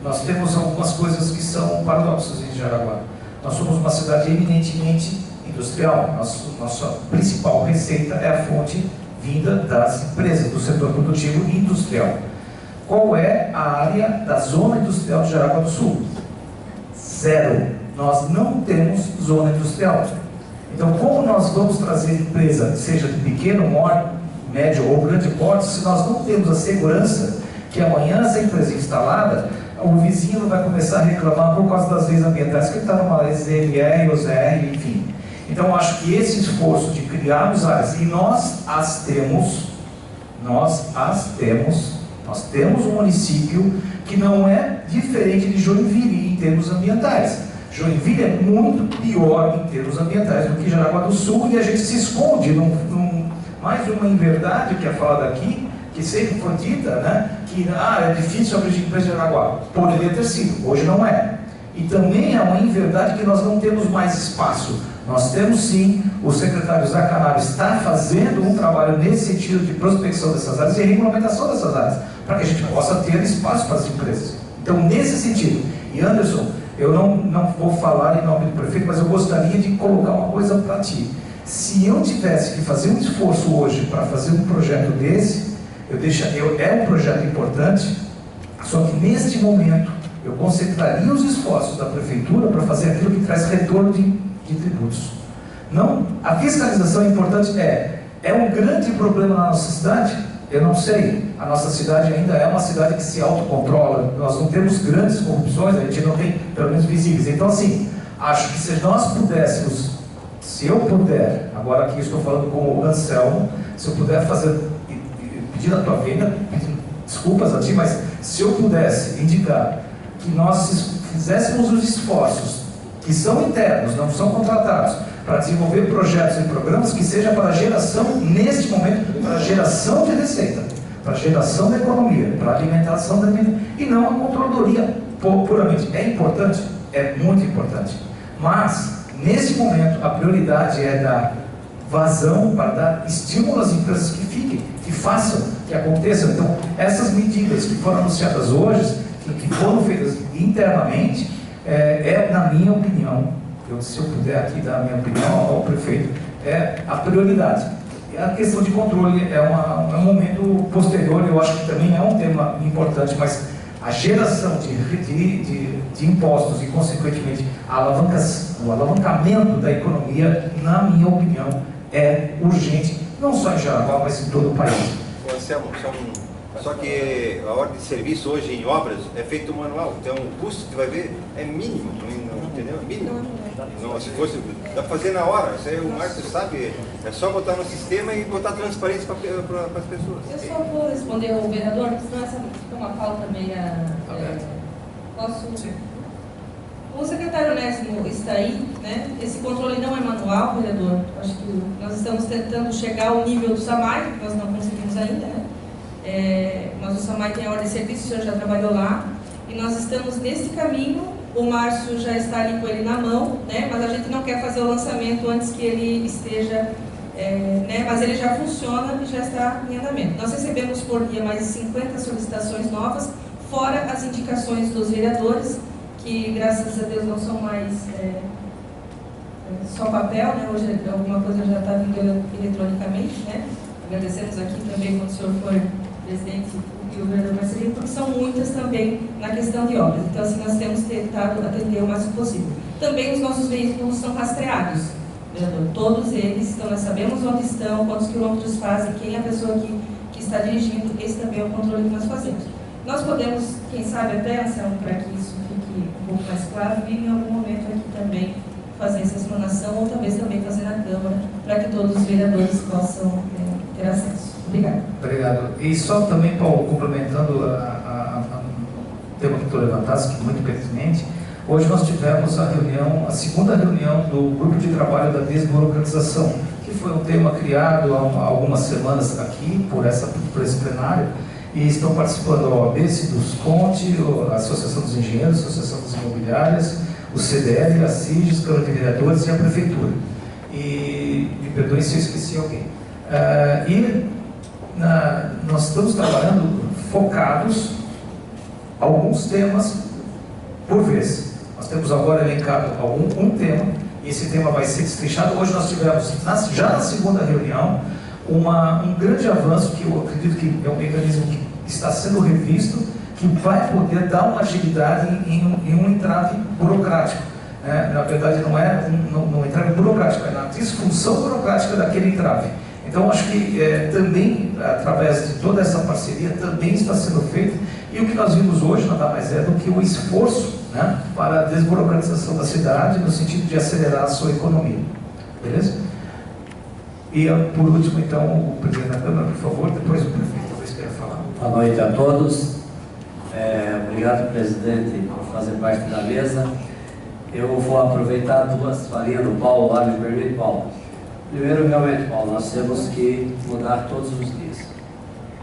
nós temos algumas coisas que são paradoxos em Jaraguá. Nós somos uma cidade eminentemente industrial. Nossa principal receita é a fonte vinda das empresas, do setor produtivo e industrial. Qual é a área da zona industrial de Jaraguá do Sul? Zero. Nós não temos zona industrial. Então, como nós vamos trazer empresa, seja de pequeno, médio ou grande porte, se nós não temos a segurança que amanhã essa empresa instalada, o vizinho não vai começar a reclamar por causa das leis ambientais, que ele está numa ZMR, OZR, enfim. Então, eu acho que esse esforço de criarmos áreas, e nós temos um município que não é diferente de Joinville em termos ambientais. Joinville é muito pior em termos ambientais do que Jaraguá do Sul, e a gente se esconde mais uma inverdade que é falada aqui, que sempre foi dita, né, que é difícil abrir empresa de Jaraguá. Poderia ter sido, hoje não é. E também é uma inverdade que nós não temos mais espaço. Nós temos sim, o secretário Zé Canário está fazendo um trabalho nesse sentido de prospecção dessas áreas e regulamentação dessas áreas, para que a gente possa ter espaço para as empresas. Então, nesse sentido, e Anderson, eu não vou falar em nome do prefeito, mas eu gostaria de colocar uma coisa para ti. Se eu tivesse que fazer um esforço hoje para fazer um projeto desse, é um projeto importante, só que neste momento eu concentraria os esforços da prefeitura para fazer aquilo que traz retorno de tributos. Não, a fiscalização é importante, é um grande problema na nossa cidade? Eu não sei. A nossa cidade ainda é uma cidade que se autocontrola, nós não temos grandes corrupções, a gente não tem, pelo menos visíveis. Então, assim, acho que se nós pudéssemos, se eu puder, agora aqui estou falando com o Anselmo, se eu puder pedir a tua venda, desculpas a ti, mas se eu pudesse indicar que nós fizéssemos os esforços que são internos, não são contratados, para desenvolver projetos e programas que seja para geração, neste momento, para geração de receita, para geração da economia, para alimentação da economia, e não a controladoria puramente. É importante? É muito importante. Mas, nesse momento, a prioridade é dar vazão, para dar estímulo às empresas que fiquem, que façam, que aconteçam. Então, essas medidas que foram anunciadas hoje, que foram feitas internamente, na minha opinião, se eu puder aqui dar a minha opinião ao prefeito, é a prioridade. E a questão de controle é um momento posterior, eu acho que também é um tema importante, mas a geração de impostos e, consequentemente, o alavancamento da economia, na minha opinião, é urgente, não só em Jaraguá, mas em todo o país. Anselmo, só que a ordem de serviço hoje em obras é feito manual, então o custo que você vai ver é mínimo, entendeu? É mínimo. Não, se fosse, dá para fazer na hora, isso aí o Márcio sabe, é só botar no sistema e botar transparência para as pessoas. Eu só vou responder ao vereador, porque senão essa fica uma pauta meio... Posso? O secretário Onésimo está aí, né? Esse controle não é manual, vereador. Acho que nós estamos tentando chegar ao nível do SAMAI, que nós não conseguimos ainda, né? Mas o SAMAI tem a ordem de serviço, o senhor já trabalhou lá, e nós estamos nesse caminho. O Márcio já está ali com ele na mão, né? Mas a gente não quer fazer o lançamento antes que ele esteja, né? Mas ele já funciona e já está em andamento. Nós recebemos por dia mais de 50 solicitações novas, fora as indicações dos vereadores, que graças a Deus não são mais só papel, né? Hoje alguma coisa já está vindo eletronicamente, né? Agradecemos aqui também quando o senhor for presidente e o vereador Marcelino, porque são muitas também na questão de obras. Então, assim, nós temos tentado atender o máximo possível. Também os nossos veículos são rastreados, vereador. Todos eles, então nós sabemos onde estão, quantos quilômetros fazem, quem é a pessoa que está dirigindo. Esse também é o controle que nós fazemos. Nós podemos, quem sabe até, Anselmo, para que isso fique um pouco mais claro, vir em algum momento aqui também fazer essa explanação, ou talvez também fazer na Câmara, para que todos os vereadores possam ter acesso. Obrigado. Obrigado. E só também, Paulo, complementando o tema que tu levantaste, muito pertinente, hoje nós tivemos a segunda reunião do Grupo de Trabalho da Desburocratização, que foi um tema criado há algumas semanas aqui, por esse plenário, e estão participando a OAB, Sidusconte, a Associação dos Engenheiros, a Associação das Imobiliárias, o CDL, a CIGES, Câmara de Vereadores e a Prefeitura. E me perdoem se eu esqueci alguém. Nós estamos trabalhando focados alguns temas por vez. Nós temos agora elencado um tema, e esse tema vai ser destrinchado. Hoje nós tivemos, já na segunda reunião, um grande avanço, que eu acredito que é um mecanismo que está sendo revisto, que vai poder dar uma agilidade em um entrave burocrático. Na verdade, não é um entrave burocrático, é na disfunção burocrática daquele entrave. Então, acho que também, através de toda essa parceria, também está sendo feito, e o que nós vimos hoje nada mais é do que o esforço, né, para a desburocratização da cidade, no sentido de acelerar a sua economia. Beleza? E, por último, então, o presidente da Câmara, por favor, depois o prefeito, talvez queira falar. Boa noite a todos. Obrigado, presidente, por fazer parte da mesa. Eu vou aproveitar duas falinhas do Paulo lá, me permite, Paulo. Primeiro, realmente, Paulo, nós temos que mudar todos os dias.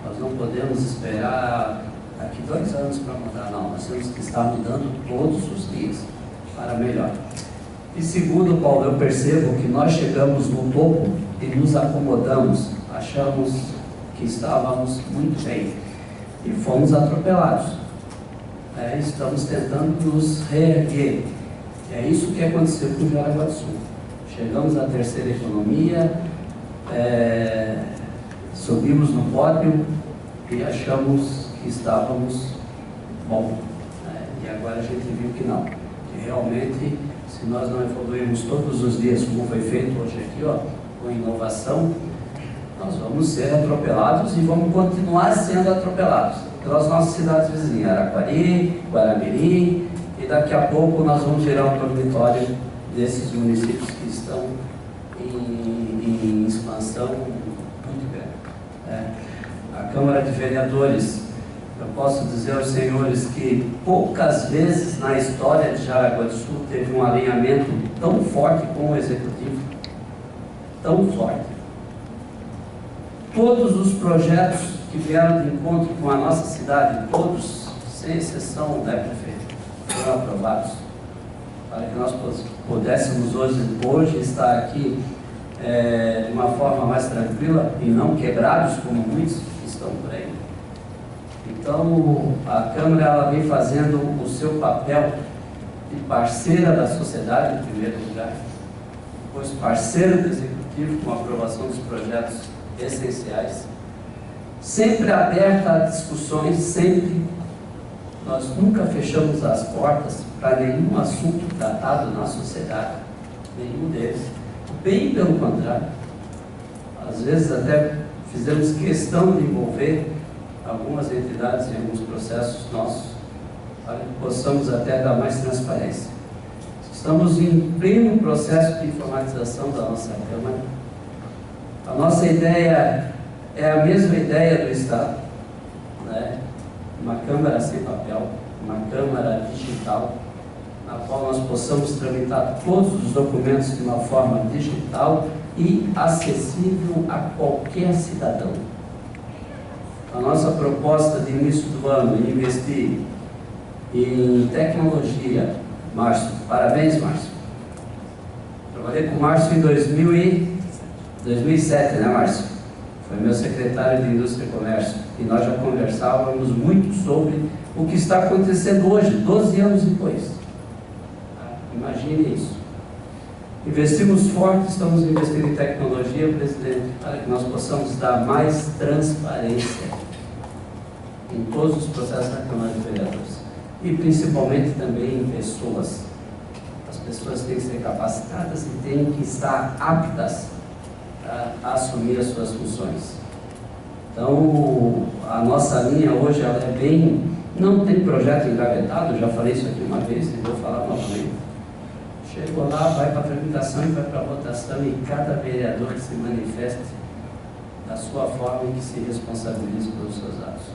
Nós não podemos esperar daqui 2 anos para mudar, não. Nós temos que estar mudando todos os dias para melhor. E segundo, Paulo, eu percebo que nós chegamos no topo e nos acomodamos, achamos que estávamos muito bem e fomos atropelados. Estamos tentando nos reerguer. É isso que aconteceu com o Jaraguá do Sul. Chegamos à terceira economia, subimos no pódio e achamos que estávamos bom. E agora a gente viu que não. Que realmente, se nós não evoluirmos todos os dias, como foi feito hoje aqui, com inovação, nós vamos ser atropelados e vamos continuar sendo atropelados pelas nossas cidades vizinhas, Araquari, Guaramirim, e daqui a pouco nós vamos virar um dormitório desses municípios que estão em expansão muito grande. A Câmara de Vereadores, eu posso dizer aos senhores que poucas vezes na história de Jaraguá do Sul teve um alinhamento tão forte com o Executivo, tão forte. Todos os projetos que vieram de encontro com a nossa cidade, todos, sem exceção da prefeita, foram aprovados, para que nós pudéssemos hoje estar aqui de uma forma mais tranquila e não quebrados como muitos que estão por aí. Então, a Câmara ela vem fazendo o seu papel de parceira da sociedade, em primeiro lugar, depois parceiro do Executivo com a aprovação dos projetos essenciais, sempre aberta a discussões, sempre nós nunca fechamos as portas para nenhum assunto tratado na sociedade, nenhum deles. Bem pelo contrário, às vezes até fizemos questão de envolver algumas entidades em alguns processos nossos, para que possamos até dar mais transparência. Estamos em pleno processo de informatização da nossa Câmara. A nossa ideia é a mesma ideia do Estado, né? Uma Câmara sem papel, uma Câmara digital, na qual nós possamos tramitar todos os documentos de uma forma digital e acessível a qualquer cidadão. A nossa proposta de início do ano é investir em tecnologia. Márcio, parabéns, Márcio. Trabalhei com o Márcio em 2007, né, Márcio? Foi meu secretário de Indústria e Comércio. E nós já conversávamos muito sobre o que está acontecendo hoje, 12 anos depois. Imagine isso. Investimos forte, estamos investindo em tecnologia, presidente, para que nós possamos dar mais transparência em todos os processos da Câmara de Vereadores. E principalmente também em pessoas. As pessoas têm que ser capacitadas e têm que estar aptas a assumir as suas funções. Então, a nossa linha hoje ela é bem... Não tem projeto engavetado, já falei isso aqui uma vez e vou falar novamente. Chegou lá, vai para a tramitação e vai para a votação e cada vereador se manifeste da sua forma e que se responsabilize pelos seus atos.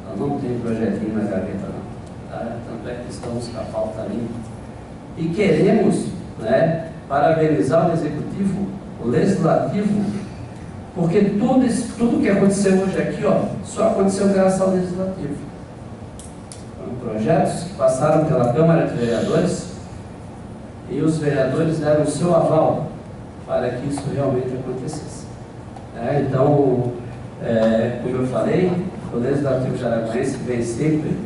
Então, não tem projetinho na gaveta, não. Tá? Tanto é que estamos com a pauta limpa. E queremos, né, parabenizar o Executivo, o Legislativo, porque tudo que aconteceu hoje aqui, ó, só aconteceu graças ao Legislativo. Foram projetos que passaram pela Câmara de Vereadores e os vereadores deram o seu aval para que isso realmente acontecesse. Então, como eu falei, o Legislativo Jaraguense vem sempre,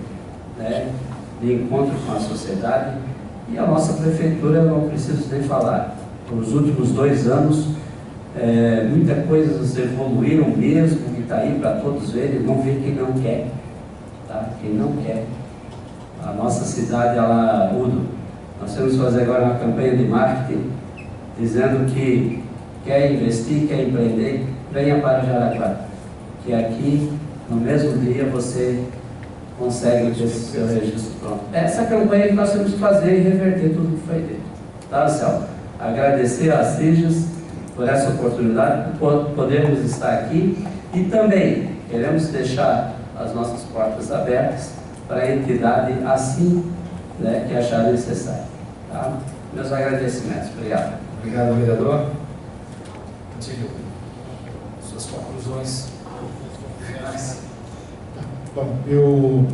né, de encontro com a sociedade, e a nossa prefeitura, eu não preciso nem falar, nos últimos 2 anos, muitas coisas evoluíram mesmo, e está aí para todos verem, não vê quem não quer, tá? Quem não quer. A nossa cidade, ela muda. Nós temos que fazer agora uma campanha de marketing, dizendo que quer investir, quer empreender, venha para Jaraguá, que aqui, no mesmo dia, você consegue ter esse seu registro pronto. Essa campanha que nós temos que fazer e reverter tudo que foi dito. Tá, Céu? Agradecer às CIGES por essa oportunidade, por podermos estar aqui, e também queremos deixar as nossas portas abertas para a entidade assim, né, que achar necessário. Tá? Meus agradecimentos. Obrigado. Obrigado, vereador. Antídio, suas conclusões finais. Bom, eu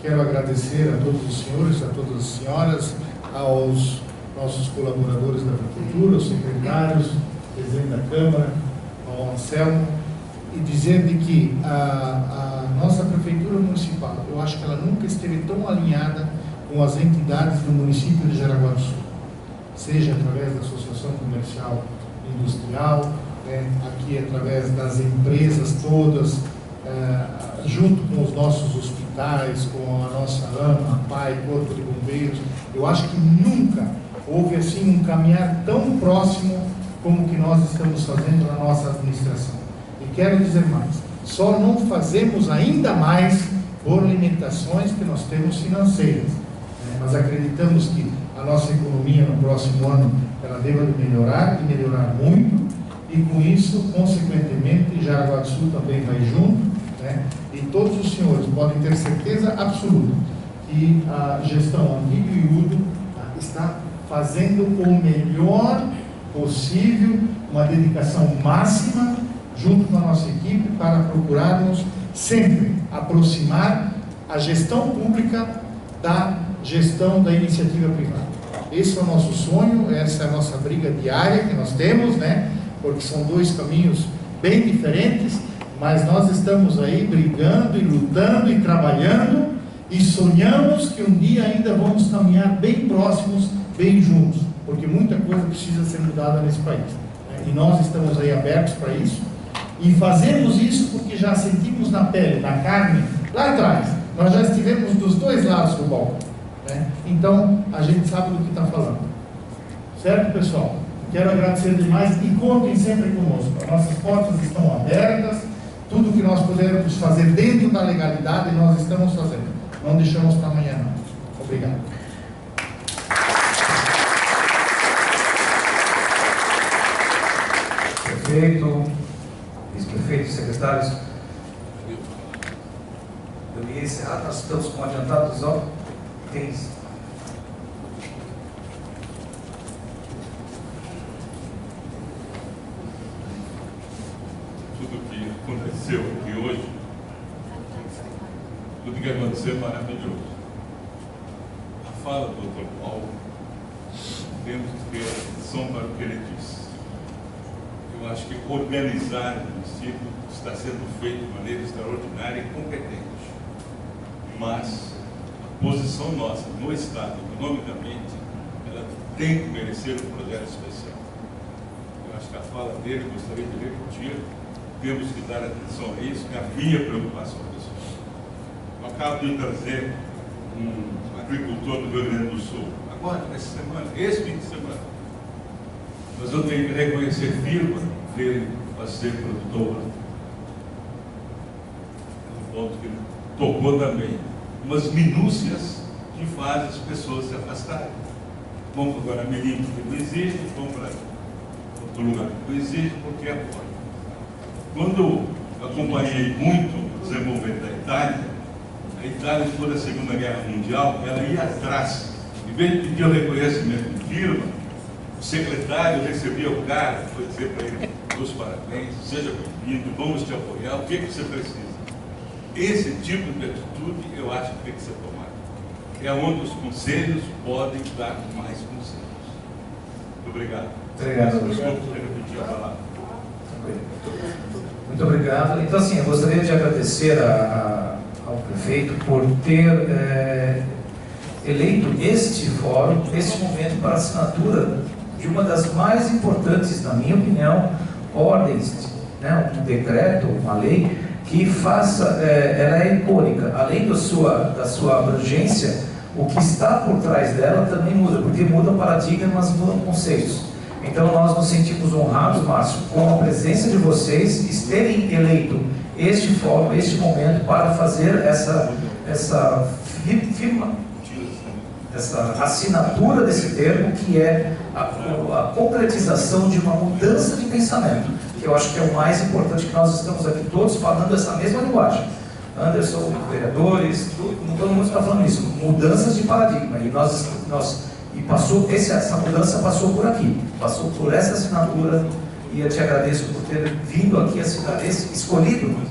quero agradecer a todos os senhores, a todas as senhoras, aos nossos colaboradores da Prefeitura, aos secretários, presidente da Câmara, ao Anselmo, e dizer de que a nossa Prefeitura Municipal, eu acho que ela nunca esteve tão alinhada com as entidades do município de Jaraguá do Sul, seja através da Associação Comercial e Industrial, aqui através das empresas todas, junto com os nossos hospitais, com a nossa AMA, PAI, Corpo de Bombeiros. Eu acho que nunca houve assim um caminhar tão próximo como que nós estamos fazendo na nossa administração. E quero dizer mais, só não fazemos ainda mais por limitações que nós temos financeiras, mas acreditamos que a nossa economia no próximo ano ela deva melhorar e melhorar muito, e com isso, consequentemente, Jaraguá do Sul também vai junto, e todos os senhores podem ter certeza absoluta que a gestão Antídio e Udo está fazendo o melhor possível, uma dedicação máxima junto com a nossa equipe para procurarmos sempre aproximar a gestão pública da gestão da iniciativa privada. Esse é o nosso sonho, essa é a nossa briga diária que nós temos, porque são 2 caminhos bem diferentes, mas nós estamos aí brigando e lutando e trabalhando e sonhamos que um dia ainda vamos caminhar bem próximos, bem juntos, porque muita coisa precisa ser mudada nesse país. E nós estamos aí abertos para isso e fazemos isso porque já sentimos na pele, na carne, lá atrás, Nós já estivemos dos dois lados do balcão, né? Então, a gente sabe do que está falando. Certo, pessoal? Quero agradecer demais e contem sempre conosco. As nossas portas estão abertas. Tudo que nós pudermos fazer dentro da legalidade, nós estamos fazendo. Não deixamos para amanhã, não. Obrigado. Prefeito, vice-prefeito, secretários. Eu ia encerrar, nós estamos com adiantados itens. Tudo que aconteceu aqui hoje, tudo que aconteceu é maravilhoso. A fala do Dr. Paulo, temos que ter atenção para o que ele disse. Eu acho que organizar o município está sendo feito de maneira extraordinária e competente. Mas a posição nossa no Estado, economicamente, ela tem que merecer um projeto especial. Eu acho que a fala dele, gostaria de repetir, temos que dar atenção a isso, que havia preocupação pessoal. Eu acabo de trazer um agricultor do Rio Grande do Sul, agora, essa semana, esse fim de semana. Mas eu tenho que reconhecer firma dele para ser produtor. No ponto que ele tocou também. Umas minúcias que fazem as pessoas se afastarem. Vamos agora a Mirim porque não existe, vamos para outro lugar que não existe porque é fora. Quando eu acompanhei muito o desenvolvimento da Itália, a Itália, depois da Segunda Guerra Mundial, ela ia atrás. Em vez de pedir o reconhecimento de firma, o secretário recebia o cara, foi dizer para ele, meus parabéns, seja bem-vindo, vamos te apoiar, o que você precisa? Esse tipo de atitude eu acho que tem que ser tomado. É onde os conselhos podem dar mais conselhos. Muito obrigado. Obrigado. Desculpa por repetir a palavra. Muito obrigado. Então, assim, eu gostaria de agradecer ao prefeito por ter eleito este fórum, este momento para assinatura de uma das mais importantes, na minha opinião, ordens, né, um decreto, uma lei, que faça, ela é icônica, além da sua abrangência, o que está por trás dela também muda, porque mudam paradigmas, mudam conceitos. Então nós nos sentimos honrados, Márcio, com a presença de vocês, terem eleito este fórum, este momento, para fazer essa assinatura desse termo, que é a concretização de uma mudança de pensamento, que eu acho que é o mais importante, que nós estamos aqui todos falando essa mesma linguagem. Anderson, vereadores, todo mundo está falando isso, mudanças de paradigma, e essa mudança passou por aqui, passou por essa assinatura, e eu te agradeço por ter vindo aqui assinar,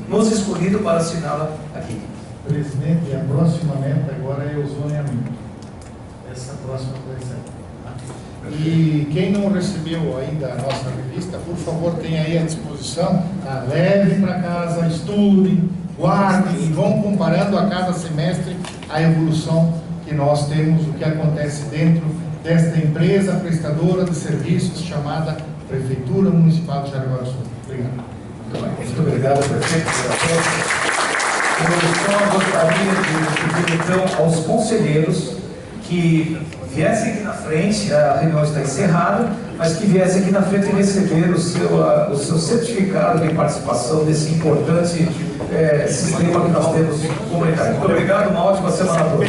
nos escolhido para assiná-la aqui. Presidente, a próxima meta agora é o zoneamento. Essa próxima coisa. E quem não recebeu ainda a nossa revista, por favor, tenha aí à disposição, tá? Leve para casa, estudem, guardem e vão comparando a cada semestre a evolução que nós temos, o que acontece dentro desta empresa prestadora de serviços chamada Prefeitura Municipal de Jaraguá do Sul. Obrigado. Muito obrigado, prefeito. Eu gostaria de pedir então aos conselheiros que viessem aqui na frente, a reunião está encerrada, mas que viessem aqui na frente e receber o seu certificado de participação nesse importante sistema que nós temos comunitário. Muito obrigado, uma ótima semana a todos.